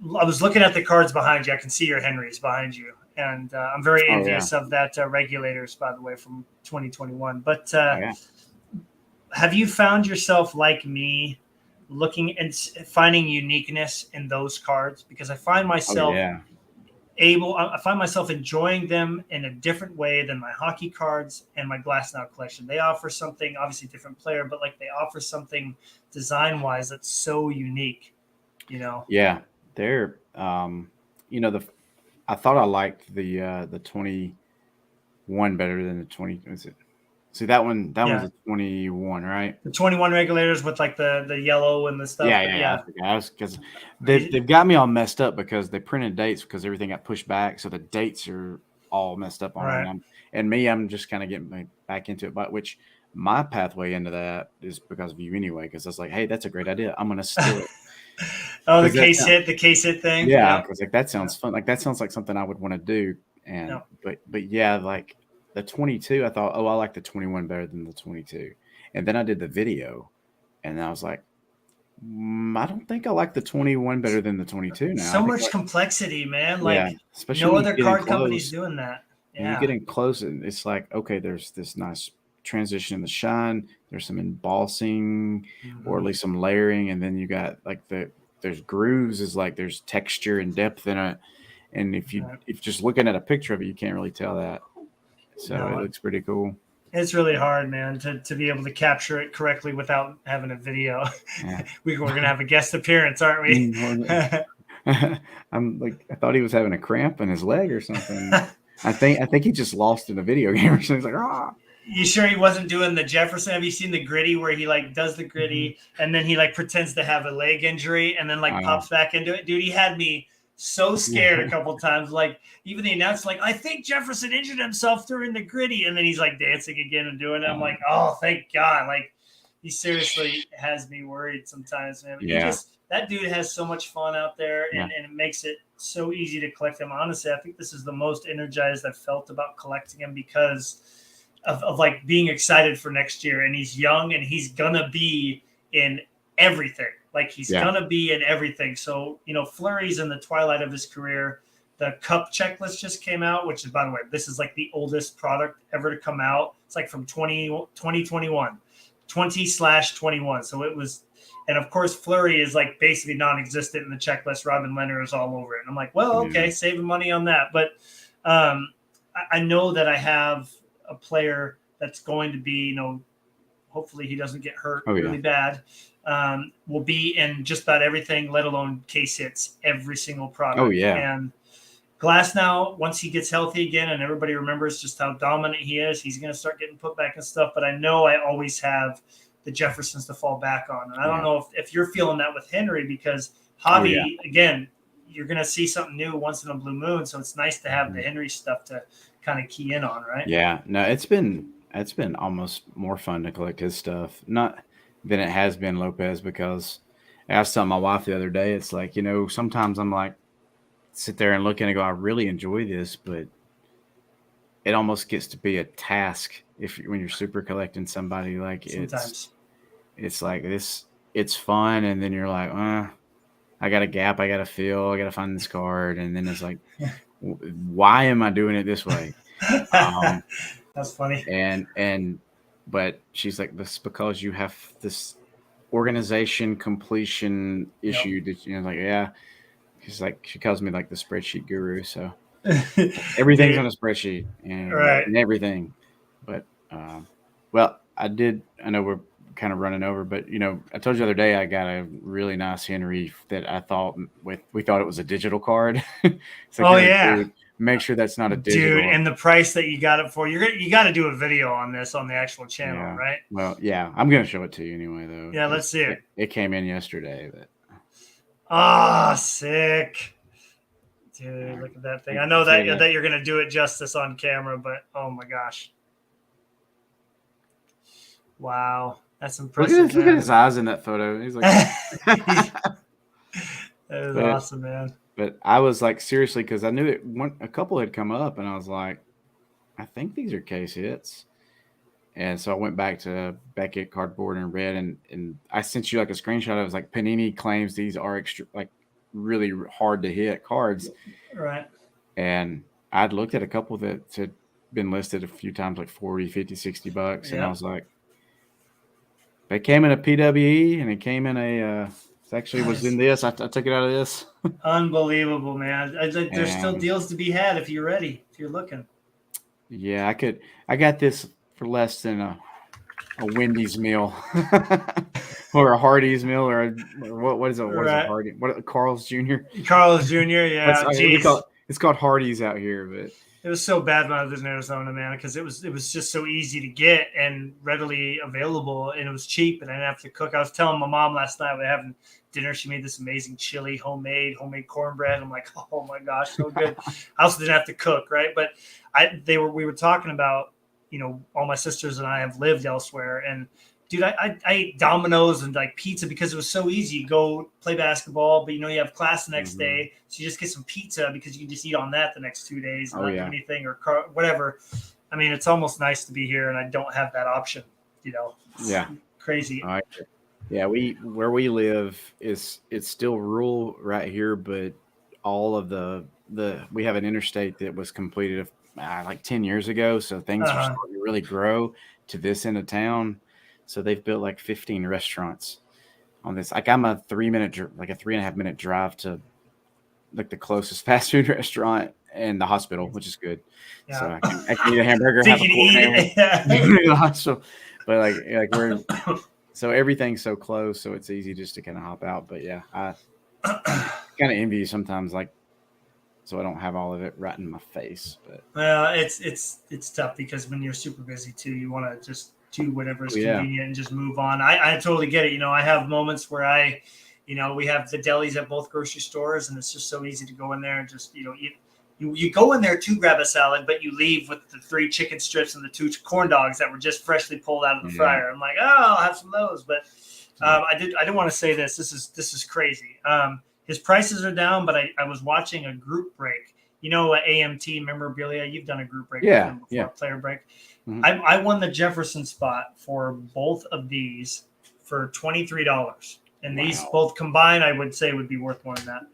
was looking at the cards behind you. I can see your Henrys behind you. And I'm very envious of that Regulators, by the way, from 2021. But have you found yourself like me looking and finding uniqueness in those cards? Because I find myself I find myself enjoying them in a different way than my hockey cards and my Glass Now collection. They offer something, obviously different player, but like they offer something design-wise that's so unique, Yeah, they're I thought I liked the 21 better than the 20. Is it? See that one? That was a 21, right? The 21 Regulators with like the yellow and the stuff. Yeah. Because they've got me all messed up because they printed dates because everything got pushed back, so the dates are all messed up on them. And I'm just kind of getting back into it, but which my pathway into that is because of you anyway. Because I was like, hey, that's a great idea. I'm gonna steal it. The case hit thing. Yeah, because like that sounds fun. Like that sounds like something I would want to do. And but yeah, like. The 22, I thought, I like the 21 better than the 22. And then I did the video, and I was like, I don't think I like the 21 better than the 22 now. So much complexity, man. Like, especially no other card company's doing that. Yeah. You get in close, and it's like, okay, there's this nice transition in the shine. There's some embossing or at least some layering, and then you got like the there's grooves, is like there's texture and depth in it. And Right. if just looking at a picture of it, you can't really tell that. So it No, looks pretty cool. it's really hard, man, to be able to capture it correctly without having a video. Yeah. We're going to have a guest appearance, aren't we? I'm like, I thought he was having a cramp in his leg or something. I think he just lost in a video game or something. He's like, ah. You sure he wasn't doing the Jefferson? Have you seen the gritty where he like does the gritty and then he like pretends to have a leg injury and then like pops back into it? Dude, he had me so scared a couple times. Like even the announcer, like, I think Jefferson injured himself during the gritty, and then he's like dancing again and doing it. I'm like, oh, thank God. Like he seriously has me worried sometimes, man. Yeah. That dude has so much fun out there, and it makes it so easy to collect him. Honestly, I think this is the most energized I've felt about collecting him because of like being excited for next year. And he's young and he's gonna be in everything. Like he's gonna be in everything. So, Fleury's in the twilight of his career. The cup checklist just came out, which is, by the way, this is like the oldest product ever to come out. It's like from 2021, 20/21. So it was, and of course, Fleury is like basically non-existent in the checklist. Robin Leonard is all over it. And I'm like, well, okay, saving money on that. But I know that I have a player that's going to be, hopefully he doesn't get hurt really bad, will be in just about everything, let alone case hits, every single product. Oh, yeah. And Glass now, once he gets healthy again and everybody remembers just how dominant he is, he's going to start getting put back and stuff. But I know I always have the Jeffersons to fall back on. And I don't know if you're feeling that with Henry, because Javi, again, you're going to see something new once in a blue moon. So it's nice to have the Henry stuff to kind of key in on, right? Yeah, no, it's been almost more fun to collect his stuff, not than it has been Lopez, because I was telling my wife the other day, it's like, sometimes I'm like, sit there and look and go, I really enjoy this, but it almost gets to be a task when you're super collecting somebody. Like sometimes it's like this, it's fun, and then you're like, I got a gap, I got to fill, I got to find this card, and then it's like, why am I doing it this way? That's funny. But she's like, this because you have this organization completion issue that like, yeah. She's like, she calls me like the spreadsheet guru. So everything's on a spreadsheet and everything. But well, I know we're kind of running over, but I told you the other day I got a really nice Henry that I thought we thought it was a digital card. So make sure that's not a digital. Dude, and the price that you got it for, you got to do a video on this on the actual channel, right? Well, yeah, I'm gonna show it to you anyway, though. Yeah, let's see it. It came in yesterday, but. Sick. Dude, look at that thing. I know that you're going to do it justice on camera, but oh my gosh. Wow. That's impressive. Look at his eyes in that photo. He's like, that is awesome, man. But I was like, seriously, because I knew a couple had come up, and I was like, I think these are case hits. And so I went back to Beckett Cardboard and read, and I sent you like a screenshot. I was like, Panini claims these are really hard to hit cards. Right. And I'd looked at a couple that had been listed a few times, like 40, 50, $60. And I was like, they came in a PWE, and it came in it actually was in this. I took it out of this. Unbelievable, man. There's still deals to be had if you're ready, if you're looking. Yeah, I got this for less than a Wendy's meal or a Hardee's meal or what is it? What is it? Hardy? What Carl's Jr. Carl's Jr. Yeah, it's called Hardee's out here, but it was so bad when I was in Arizona, man, because it was just so easy to get and readily available, and it was cheap, and I didn't have to cook. I was telling my mom last night we're having dinner. She made this amazing chili, homemade cornbread. I'm like, oh my gosh, so good. I also didn't have to cook, right? But we were talking about, all my sisters and I have lived elsewhere, and dude, I ate Domino's and like pizza because it was so easy. You go play basketball, but you have class the next day, so you just get some pizza because you can just eat on that the next 2 days, not do anything or whatever. I mean, it's almost nice to be here, and I don't have that option. It's crazy. Yeah, where we live it's still rural right here, but all of the we have an interstate that was completed like 10 years ago, so things are starting to really grow to this end of town. So they've built like 15 restaurants on this. Like I'm a 3.5 minute drive to like the closest fast food restaurant and the hospital, which is good. So Yeah. I can eat a hamburger, So you have a can quarter eat hamburger it. Yeah. in the hospital. But like we're so everything's so close, so it's easy just to kind of hop out. But yeah, I kind of envy you sometimes, like so I don't have all of it right in my face. But Well, it's tough because when you're super busy too, you want to just do whatever is yeah, convenient and just move on. I totally get it. I have moments where we have the delis at both grocery stores, and it's just so easy to go in there and just eat. You go in there to grab a salad, but you leave with the 3 chicken strips and the 2 corn dogs that were just freshly pulled out of the yeah, fryer. I'm like, oh, I'll have some of those. But yeah, I did want to say this. This is crazy. His prices are down, but I was watching a group break. AMT memorabilia. You've done a group break with yeah, him before, yeah. player break. Mhm. I won the Jefferson spot for both of these for $23, and these Wow. both combined, I would say, would be worth more than that.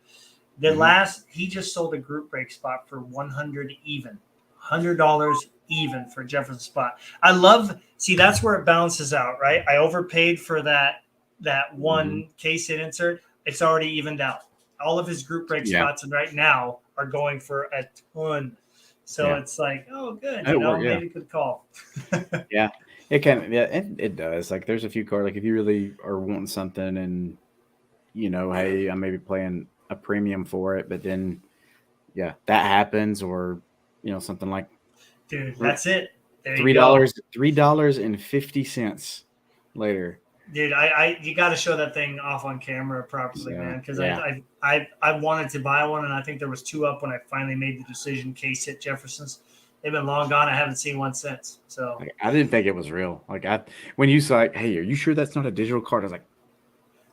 The Mhm. last, he just sold a group break spot for 100 even, $100 even for Jefferson spot. See, that's where it balances out, right? I overpaid for that Mhm. one case hit insert. It's already evened out. All of his group break Yeah, spots right now are going for a ton. So yeah. it's like, oh, good, That'll work. Yeah, made a good call. yeah. It can. Yeah, it does. Like there's a few cards. Like if you really are wanting something, and hey, I'm maybe playing a premium for it, but then yeah, that happens, or something like Dude, that's it. There you three go. dollars, $3.50 later. Dude, I you got to show that thing off on camera properly, So man. Because yeah, I wanted to buy one, and I think there was 2 up when I finally made the decision. Case hit Jefferson's. They've been long gone. I haven't seen one since. So, like I didn't think it was real. Like when you said, like, "Hey, are you sure that's not a digital card?" I was like,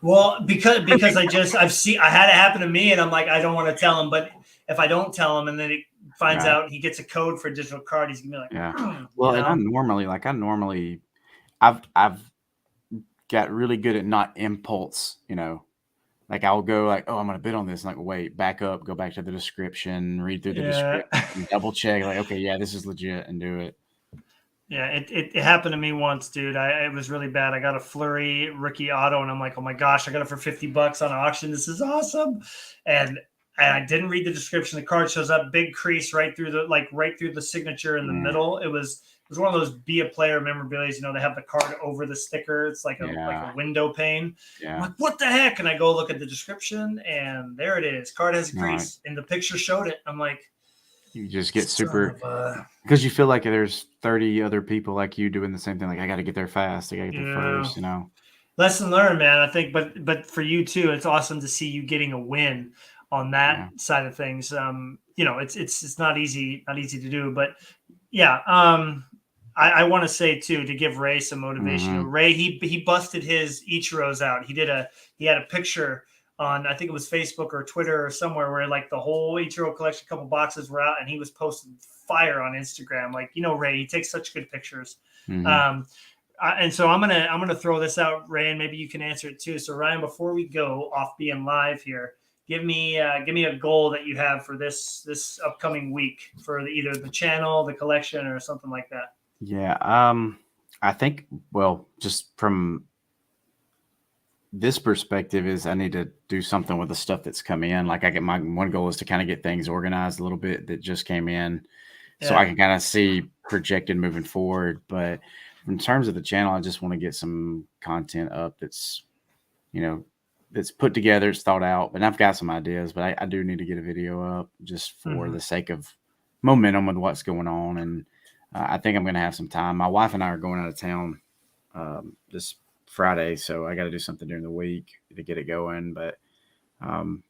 well, because I had it happen to me, and I'm like, I don't want to tell him, but if I don't tell him, and then he finds right, out he gets a code for a digital card, he's gonna be like, yeah. you Well, and know, I've got really good at not impulse. Like I'll go like, oh, I'm gonna bid on this. And like, wait, back up, go back to the description, read through the yeah. description, double check. Like, okay, yeah, this is legit, and do it. Yeah, it happened to me once, dude. It was really bad. I got a Flurry rookie auto, and I'm like, oh my gosh, I got it for $50 on auction. This is awesome. And I didn't read the description. The card shows up, big crease right through the signature in the Yeah, middle. It was one of those be a player memorabilia. They have the card over the sticker. It's like a yeah, window pane. I'm yeah. like, what the heck? And I go look at the description, and there it is. Card has a All right. crease, and the picture showed it. I'm like, You just get son super of a because you feel like there's 30 other people like you doing the same thing. Like I got to get there fast. I got to get there yeah. first. Lesson learned, man. I think, but for you too, it's awesome to see you getting a win on that Yeah. side of things. It's not easy to do, but yeah. I want to say too, to give Ray some motivation. Hmm. Ray, he busted his Ichiros out. He had a picture on, I think it was Facebook or Twitter or somewhere, where like the whole Ichiro collection, a couple boxes were out, and he was posting fire on Instagram. Like, Ray, he takes such good pictures. Hmm. Um, and so I'm gonna throw this out, Ray, and maybe you can answer it too. So Ryan, before we go off being live here, give me a goal that you have for this upcoming week for either the channel, the collection, or something like that. Yeah. I think, well, just from this perspective is I need to do something with the stuff that's come in. Like I get my one goal is to kind of get things organized a little bit that just came in so I Yeah. can kind of see projected moving forward. But in terms of the channel, I just want to get some content up you know, that's put together, it's thought out. But I've got some ideas, but I do need to get a video up just for Mm-hmm. the sake of momentum with what's going on. And I think I'm going to have some time. My wife and I are going out of town this Friday, so I got to do something during the week to get it going. But um,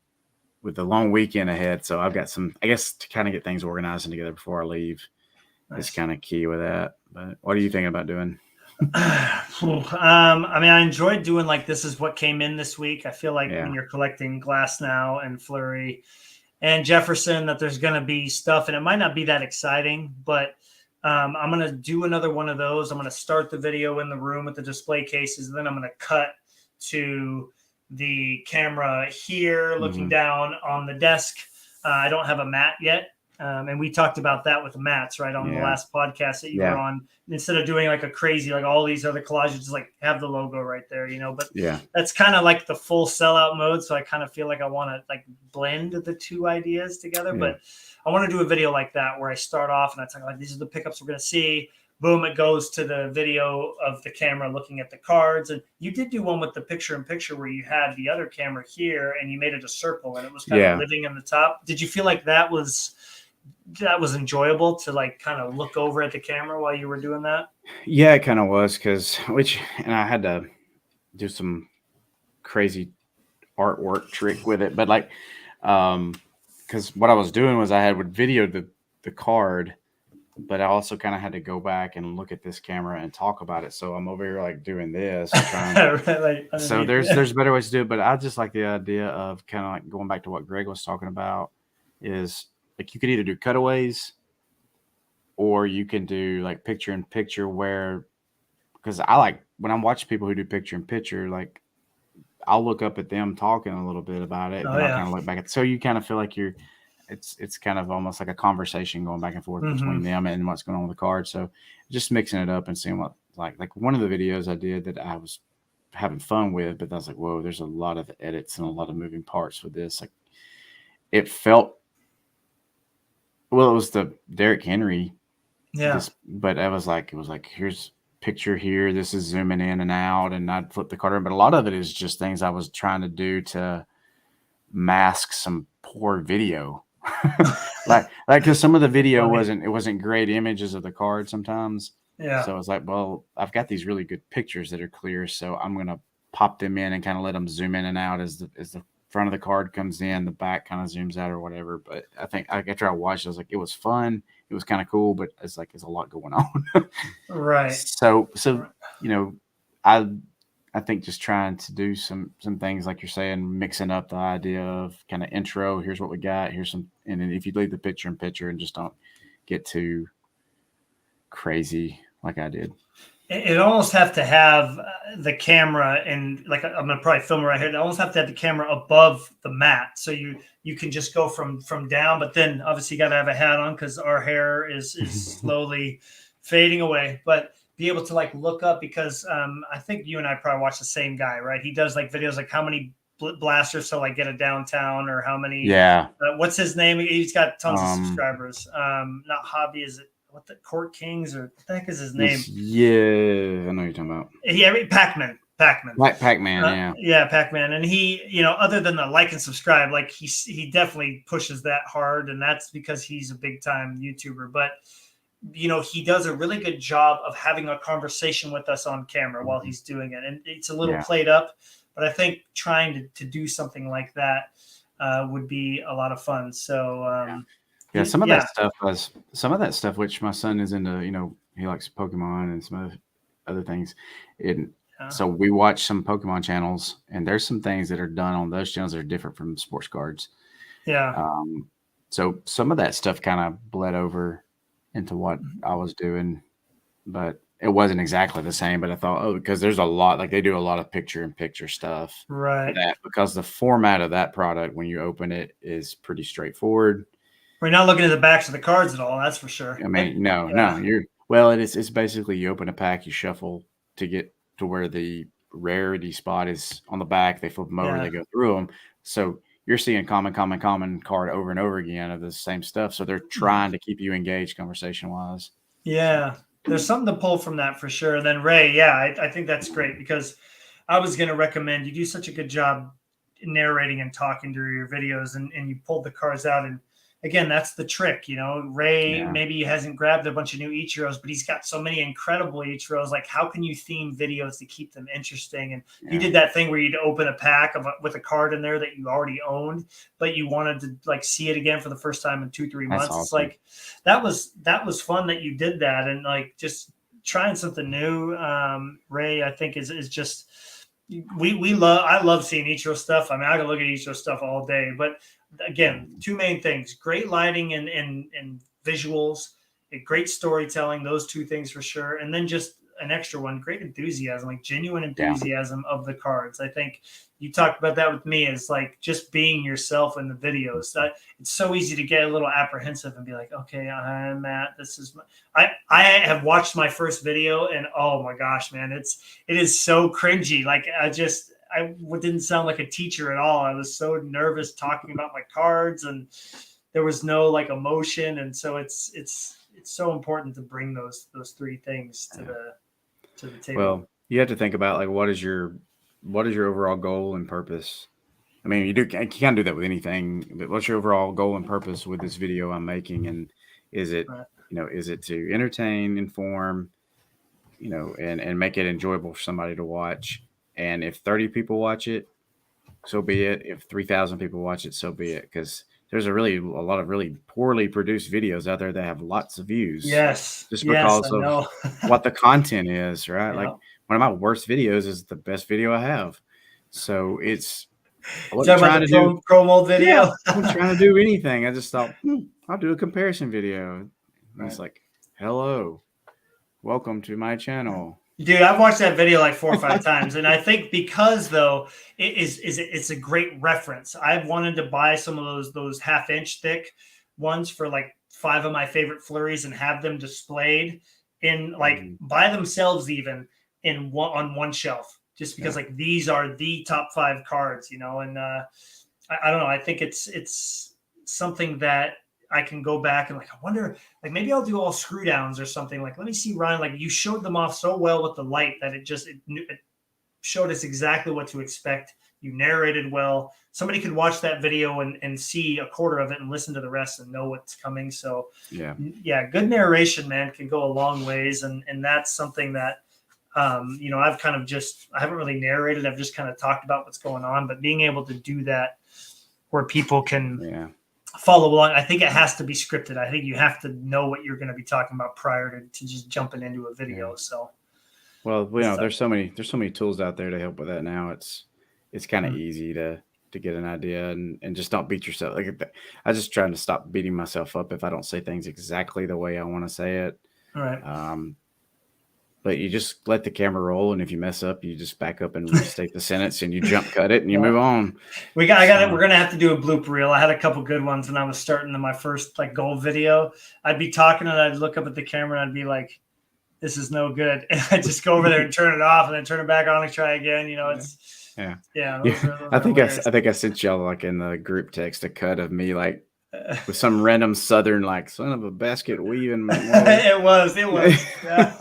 with the long weekend ahead, so I've got some, I guess, to kind of get things organized and together before I leave is Nice. kind of key with that. But what are you thinking about doing? I mean, I enjoyed doing like this is what came in this week. I feel like when Yeah. you're collecting Glass Now and Flurry and Jefferson, that there's going to be stuff, and it might not be that exciting, but I'm going to do another one of those. I'm going to start the video in the room with the display cases, and then I'm going to cut to the camera here looking Hmm. down on the desk. I don't have a mat yet. And we talked about that with Matt's right on the last podcast that you were on. Instead of doing like a crazy, like all these other collages, just like have the logo right there, you know. But that's kind of like the full sellout mode. So I kind of feel like I want to like blend the two ideas together. But I want to do a video like that where I start off and I talk like these are the pickups we're going to see. Boom, it goes to the video of the camera looking at the cards. And you did do one with the picture-in-picture where you had the other camera here and you made it a circle and it was kind of living in the top. Did you feel like that was enjoyable to like kind of look over at the camera while you were doing that? Yeah, it kind of was and I had to do some crazy artwork trick with it, but like, because what I was doing was would video the card, but I also kind of had to go back and look at this camera and talk about it. So I'm over here like doing this. So there's better ways to do it, but I just like the idea of kind of like going back to what Greg was talking about is like you could either do cutaways or you can do like picture in picture because I like when I'm watching people who do picture in picture, like I'll look up at them talking a little bit about it. I'll kind of look back so you kind of feel like it's kind of almost like a conversation going back and forth between them and what's going on with the card. So just mixing it up and seeing what like one of the videos I did that I was having fun with, but I was like, whoa, there's a lot of edits and a lot of moving parts with this. Like it felt, well, it was the Derrick Henry. But it was like, here's picture here. This is zooming in and out and I'd flip the card around. But a lot of it is just things I was trying to do to mask some poor video. like because some of the video wasn't great images of the card sometimes. So I was like, well, I've got these really good pictures that are clear, so I'm gonna pop them in and kind of let them zoom in and out as the front of the card comes in, the back kind of zooms out or whatever. But I think after I watched it, I was like, it was fun, it was kind of cool, but it's like there's a lot going on. Right. So you know, I think just trying to do some things like you're saying, mixing up the idea of kind of intro. Here's what we got. Here's some, and then if you leave the picture in picture and just don't get too crazy like I did. It almost have to have the camera and like I'm gonna probably film it right here. They almost have to have the camera above the mat, so you can just go from down. But then obviously you got to have a hat on because our hair is slowly fading away. But be able to like look up because I think you and I probably watch the same guy, right? He does like videos like how many blasters to like get a downtown or how many. What's his name? He's got tons of subscribers. Not Hobby, is it? What the Court Kings or what the heck is his name? Yeah, I know you're talking about. Pac-Man. Like Pac-Man, Pac-Man. And he, you know, other than the like and subscribe, like he definitely pushes that hard, and that's because he's a big time YouTuber. But you know, he does a really good job of having a conversation with us on camera while he's doing it, and it's a little played up. But I think trying to do something like that would be a lot of fun. So. Some of that stuff, which my son is into, you know, he likes Pokemon and some other things. So we watch some Pokemon channels, and there's some things that are done on those channels that are different from sports cards. So some of that stuff kind of bled over into what I was doing, but it wasn't exactly the same. But I thought, because there's a lot, like they do a lot of picture-in-picture stuff. Right. Because the format of that product, when you open it, is pretty straightforward. We're not looking at the backs of the cards at all. That's for sure. I mean, no. It's basically you open a pack, you shuffle to get to where the rarity spot is on the back. They flip them over, they go through them. So you're seeing common card over and over again of the same stuff. So they're trying to keep you engaged conversation wise. Yeah, there's something to pull from that for sure. And then Ray, I think that's great because I was going to recommend you do such a good job narrating and talking through your videos, and you pulled the cards out. And again, that's the trick, you know. Ray maybe he hasn't grabbed a bunch of new Ichiros, but he's got so many incredible Ichiros. Like, how can you theme videos to keep them interesting? And you did that thing where you'd open a pack with a card in there that you already owned, but you wanted to like see it again for the first time in 2-3 months. Awesome. It's like that was fun that you did that, and like just trying something new. Ray, I think is just I love seeing Ichiro stuff. I mean, I can look at Ichiro stuff all day, but again, two main things: great lighting and visuals, great storytelling. Those two things for sure, and then just an extra one, great enthusiasm, like genuine Yeah. enthusiasm of the cards. I think you talked about that with me, is like just being yourself in the videos. It's so easy to get a little apprehensive and be like, okay, I'm Matt. This is I have watched my first video, and oh my gosh, man, it is so cringy. Like I didn't sound like a teacher at all. I was so nervous talking about my cards, and there was no like emotion. And so it's so important to bring those three things to the table. Well, you have to think about like what is your overall goal and purpose. I mean, you can't do that with anything. But what's your overall goal and purpose with this video I'm making? And is it Right. is it to entertain, inform, and make it enjoyable for somebody to watch? And if 30 people watch it, so be it. If 3,000 people watch it, so be it. Because there's a lot of really poorly produced videos out there that have lots of views. Yes. Just Yes, because I of know. what the content is, right? Yeah. Like one of my worst videos is the best video I have. So I Talking wasn't about trying the to do promo video. yeah, I wasn't trying to do anything. I just thought, I'll do a comparison video. And Right. it's like, hello, welcome to my channel. Dude, I've watched that video like 4 or 5 times, and I think because though it's a great reference. I've wanted to buy some of those half-inch thick ones for like 5 of my favorite flurries and have them displayed in like by themselves, even on one shelf, just because like these are the top 5 cards, and I don't know. I think it's something that I can go back and like, I wonder, like maybe I'll do all screw downs or something. Like, let me see, Ryan, like you showed them off so well with the light that it showed us exactly what to expect. You narrated well. Somebody could watch that video and see a quarter of it and listen to the rest and know what's coming. So yeah, good narration, man, can go a long ways. And that's something that, I've kind of I haven't really narrated. I've just kind of talked about what's going on, but being able to do that where people can follow along. I think it has to be scripted. I think you have to know what you're going to be talking about prior to just jumping into a video. So, well, there's so many tools out there to help with that now. It's kind of easy to get an idea and just don't beat yourself. Like I just trying to stop beating myself up if I don't say things exactly the way I want to say it. All right. But you just let the camera roll, and if you mess up, you just back up and restate the sentence, and you jump cut it, and you move on. We're gonna have to do a blooper reel. I had a couple good ones when I was starting my first like goal video. I'd be talking and I'd look up at the camera and I'd be like, "This is no good," and I'd just go over there and turn it off and then turn it back on and try again. It's those I think I sent y'all like in the group text a cut of me like with some random Southern like son of a basket weaving. It was. Yeah.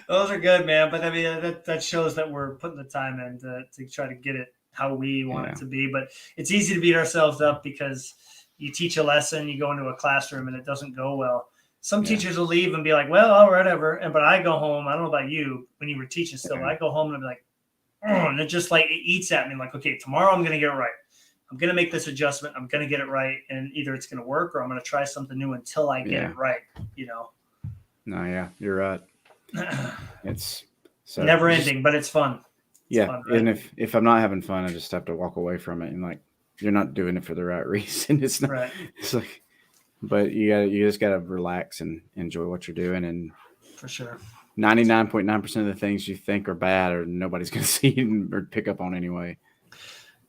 Those are good, man. But I mean, that shows that we're putting the time in to try to get it how we want it to be. But it's easy to beat ourselves up because you teach a lesson, you go into a classroom, and it doesn't go well. Some teachers will leave and be like, well, whatever. But I go home. I don't know about you when you were teaching still. But I go home and I'm like, and it just like it eats at me. Like, okay, tomorrow I'm going to get it right. I'm going to make this adjustment. I'm going to get it right. And either it's going to work or I'm going to try something new until I get it right, No, yeah, you're right. It's never ending, but it's fun. It's fun, right? And if I'm not having fun, I just have to walk away from it. And like, you're not doing it for the right reason. It's not, right. It's like, but you just got to relax and enjoy what you're doing. And for sure, 99.9% of the things you think are bad or nobody's going to see or pick up on anyway.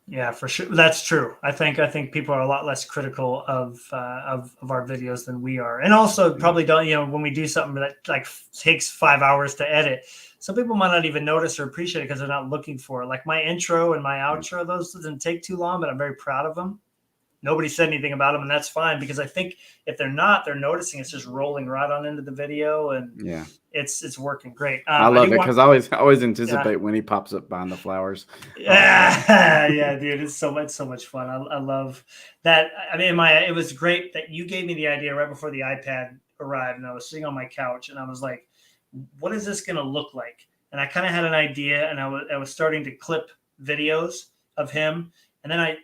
Yeah, for sure. That's true. I think people are a lot less critical of our videos than we are. And also probably don't, when we do something that like takes 5 hours to edit, some people might not even notice or appreciate it because they're not looking for it. Like my intro and my outro, those didn't take too long, but I'm very proud of them. Nobody said anything about them, and that's fine because I think if they're noticing it's just rolling right on into the video, and it's working great. I love it because I always anticipate when he pops up behind the flowers. Yeah, dude, it's so much fun. I love that. I mean, it was great that you gave me the idea right before the iPad arrived, and I was sitting on my couch, and I was like, "What is this going to look like?" And I kind of had an idea, and I was starting to clip videos of him, and then I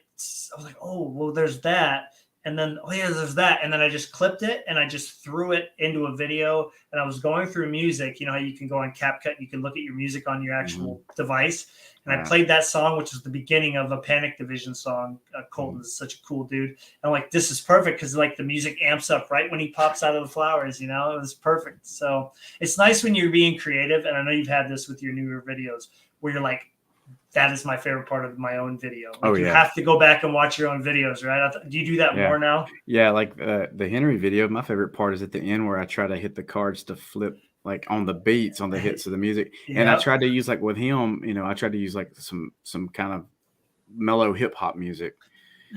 was like, oh, well, there's that. and then oh yeah, there's that, and then I just clipped it and I just threw it into a video. And I was going through music. You know how you can go on CapCut, you can look at your music on your actual device, and I Right. played that song, which is the beginning of a Panic Division song. Colton is such a cool dude. And I'm like, this is perfect because like the music amps up right when he pops out of the flowers. You know, it was perfect. So it's nice when you're being creative, and I know you've had this with your newer videos where you're like, that is my favorite part of my own video. Like you have to go back and watch your own videos, right? Do you do that more now? Yeah, like the Henry video, my favorite part is at the end where I try to hit the cards to flip like on the beats, on the hits of the music. And I tried to use like with him, you know, I tried to use like some kind of mellow hip hop music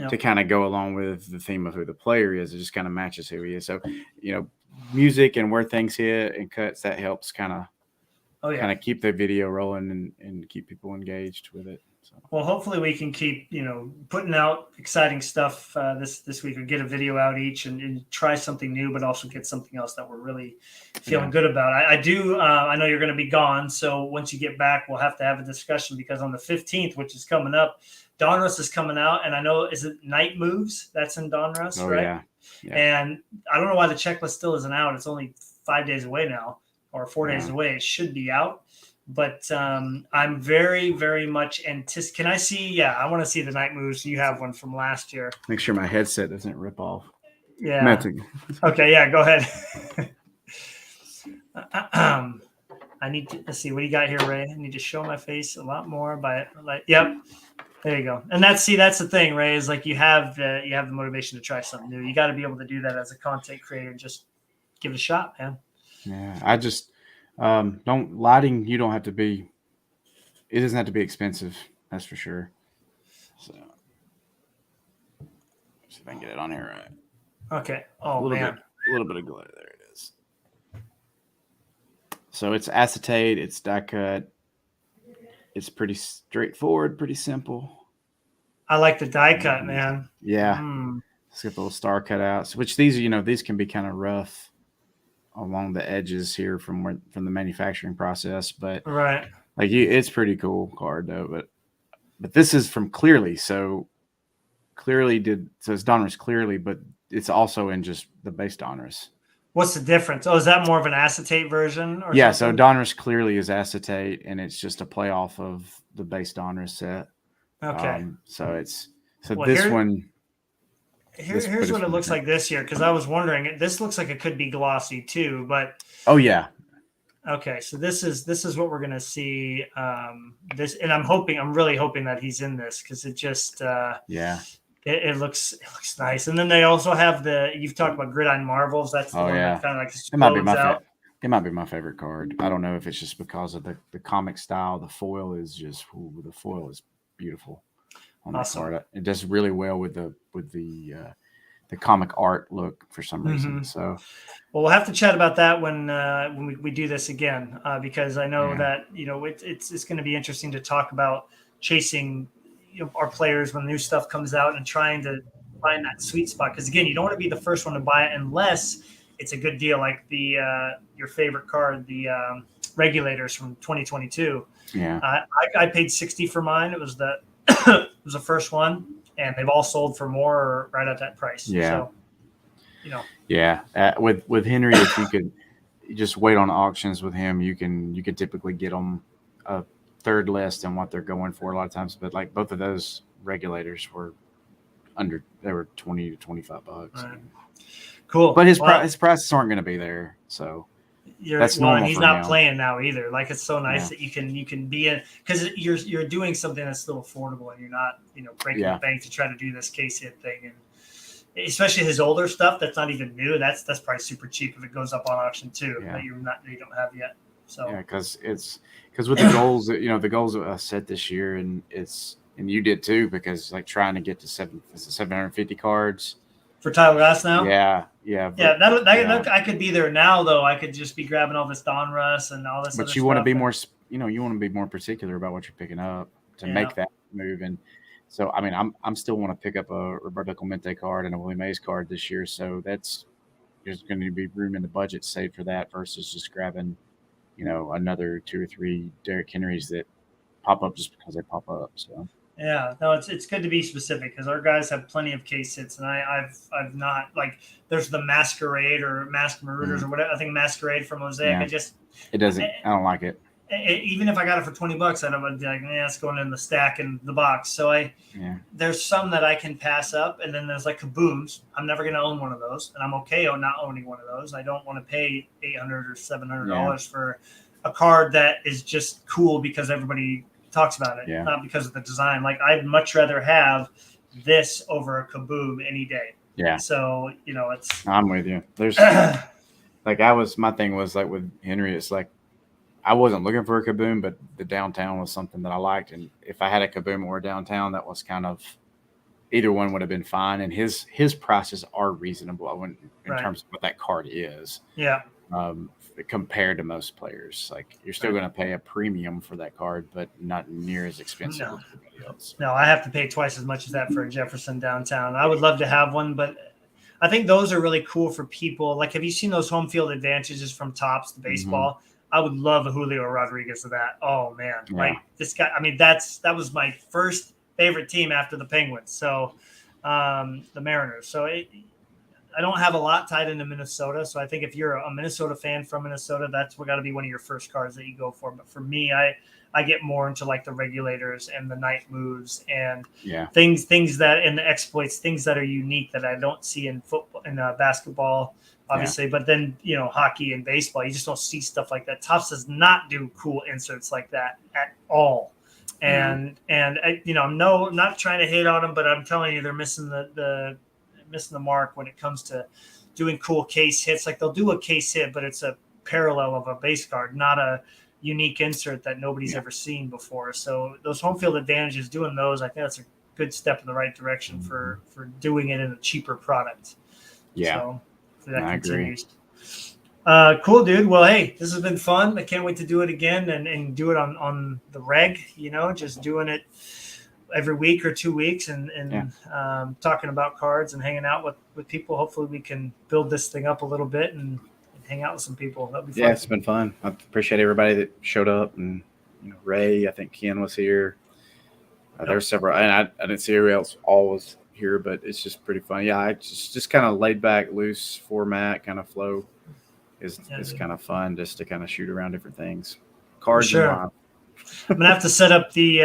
to kind of go along with the theme of who the player is. It just kind of matches who he is. So, you know, music and where things hit and cuts, that helps kind of keep the video rolling and keep people engaged with it. So. Well, hopefully we can keep, you know, putting out exciting stuff this week, or get a video out each and try something new, but also get something else that we're really feeling good about. I know you're going to be gone. So once you get back, we'll have to have a discussion, because on the 15th, which is coming up, Donruss is coming out. And I know, is it Night Moves? That's in Donruss, right? Yeah. And I don't know why the checklist still isn't out. It's only 5 days away now, or 4 days away. It should be out. But I'm very, very much Can I see? Yeah, I want to see the Night Moves. You have one from last year. Make sure my headset doesn't rip off. Yeah. Okay. Yeah. Go ahead. I need to let's see what do you got here, Ray. I need to show my face a lot more by like. Yep. There you go. And that's the thing, Ray, is like you have the motivation to try something new. You got to be able to do that as a content creator. Just give it a shot, man. Yeah. I just. Lighting, you don't have to be, it doesn't have to be expensive. That's for sure. So, see if I can get it on here right. Okay. Oh, man. A little bit of glare. There it is. So it's acetate, it's die cut. It's pretty straightforward, pretty simple. I like the die cut, man. Yeah. Let's get the little star cutouts, which these can be kind of rough along the edges here from the manufacturing process, but it's pretty cool card though. But this is from Clearly, so it's Donruss Clearly, but it's also in just the base Donruss. What's the difference? Oh, is that more of an acetate version? Or yeah, something? So Donruss Clearly is acetate, and it's just a play off of the base Donruss set. Okay. This one. Here's what it looks like this year, because I was wondering. This looks like it could be glossy too, but oh yeah. Okay, so this is what we're gonna see. This, and I'm really hoping that he's in this, because it just it looks nice. And then they also have you've talked about Gridiron Marvels. That's the one that kind of like it might be my favorite card. I don't know if it's just because of the comic style. The foil is beautiful. On that card. It does really well with the comic art look for some reason. So, well, we'll have to chat about that when we do this again, because I know that it's going to be interesting to talk about chasing our players when new stuff comes out and trying to find that sweet spot. Because again, you don't want to be the first one to buy it unless it's a good deal, like your favorite card, the Regulators from 2022. Yeah, I paid $60 for mine. It was it was the first one, and they've all sold for more right at that price. Yeah. So, with Henry, if you could just wait on auctions with him, you can typically get them a third less than what they're going for a lot of times. But like both of those Regulators were they were $20 to $25. Right. Cool. But his prices aren't going to be there. So that's normal. And he's not playing now either. Like, it's so nice that you can be in, because you're doing something that's still affordable, and you're not breaking the bank to try to do this case hit thing. And especially his older stuff that's not even new. That's probably super cheap if it goes up on auction too. That you don't have yet. So because with the goals the goals that I set this year, and you did too, because like trying to get to 750 cards. For Tyler Ross now? Yeah. That I could be there now, though. I could just be grabbing all this Donruss and all this. But you want to be more, you want to be more particular about what you're picking up to make that move. And so, I mean, I'm still want to pick up a Roberto Clemente card and a Willie Mays card this year. So there's going to be room in the budget saved for that versus just grabbing, another 2 or 3 Derrick Henrys that pop up just because they pop up. So. Yeah, no, it's good to be specific because our guys have plenty of case hits, and I've not like there's the Masquerade or Mask Marauders or whatever. I think Masquerade from Mosaic. Yeah. I just It doesn't. I don't like it. even if I got it for $20, I'd be like, yeah, it's going in the stack in the box. So there's some that I can pass up, and then there's like kabooms. I'm never going to own one of those, and I'm okay not owning one of those. I don't want to pay $800 or $700 for a card that is just cool because everybody talks about it, not because of the design. Like I'd much rather have this over a kaboom any day. Yeah. So I'm with you. There's like my thing was like with Henry. It's like I wasn't looking for a kaboom, but the downtown was something that I liked, and if I had a kaboom or a downtown, that was kind of either one would have been fine. And his prices are reasonable in terms of what that card is. Yeah. Compared to most players, like you're still going to pay a premium for that card, but not near as expensive as everybody else. No, I have to pay twice as much as that for a Jefferson downtown. I would love to have one, but I think those are really cool for people. Like, have you seen those home field advantages from Topps, the baseball? Mm-hmm. I would love a Julio Rodriguez of that. Oh man, like this guy. I mean, that was my first favorite team after the Penguins. So the Mariners. So I don't have a lot tied into Minnesota. So I think if you're a Minnesota fan from Minnesota, that's got to be one of your first cards that you go for. But for me, I get more into like the regulators and the night moves and things that in the exploits, things that are unique that I don't see in football and basketball. Obviously, but then hockey and baseball, you just don't see stuff like that. Topps does not do cool inserts like that at all, and I'm not trying to hate on them, but I'm telling you, they're missing the mark when it comes to doing cool case hits. Like they'll do a case hit, but it's a parallel of a base card, not a unique insert that nobody's ever seen before. So those home field advantages, doing those, I think that's a good step in the right direction for doing it in a cheaper product. Yeah. So that continues. Cool, dude. Well, hey, this has been fun. I can't wait to do it again and do it on the reg, just doing it every week or 2 weeks and talking about cards and hanging out with people. Hopefully we can build this thing up a little bit and hang out with some people. That'll be fun. Yeah, it's been fun. I appreciate everybody that showed up, and Ray, I think Ken was here. There's several, and I didn't see who else all was here, but it's just pretty fun. Yeah, I just kind of laid back, loose format, kind of flow is kind of fun just to kind of shoot around different things. Cards. Sure. I'm gonna have to set up the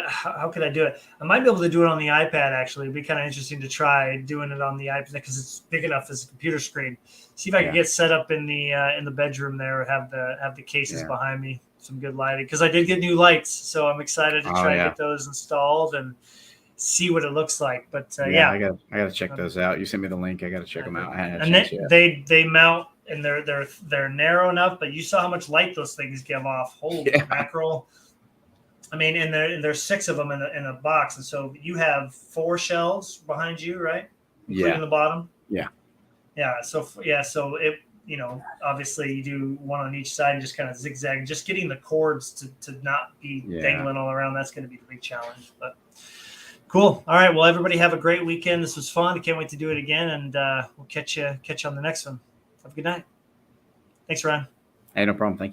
how could I do it? I might be able to do it on the iPad. Actually, it'd be kind of interesting to try doing it on the iPad because it's big enough as a computer screen. See if I can get set up in the bedroom there. Have the cases behind me, some good lighting, because I did get new lights, so I'm excited to try and get those installed and see what it looks like. But I gotta check those out. You sent me the link. I gotta check them out. And they mount. And they're narrow enough, but you saw how much light those things give off. Holy mackerel! I mean, and there's 6 of them in a box, and so you have 4 shelves behind you, right? Including the bottom. Yeah. So it obviously you do one on each side and just kind of zigzag. Just getting the cords to not be dangling all around, that's going to be the big challenge. But cool. All right. Well, everybody have a great weekend. This was fun. I can't wait to do it again, and we'll catch you on the next one. Have a good night. Thanks, Ryan. Hey, no problem. Thank you.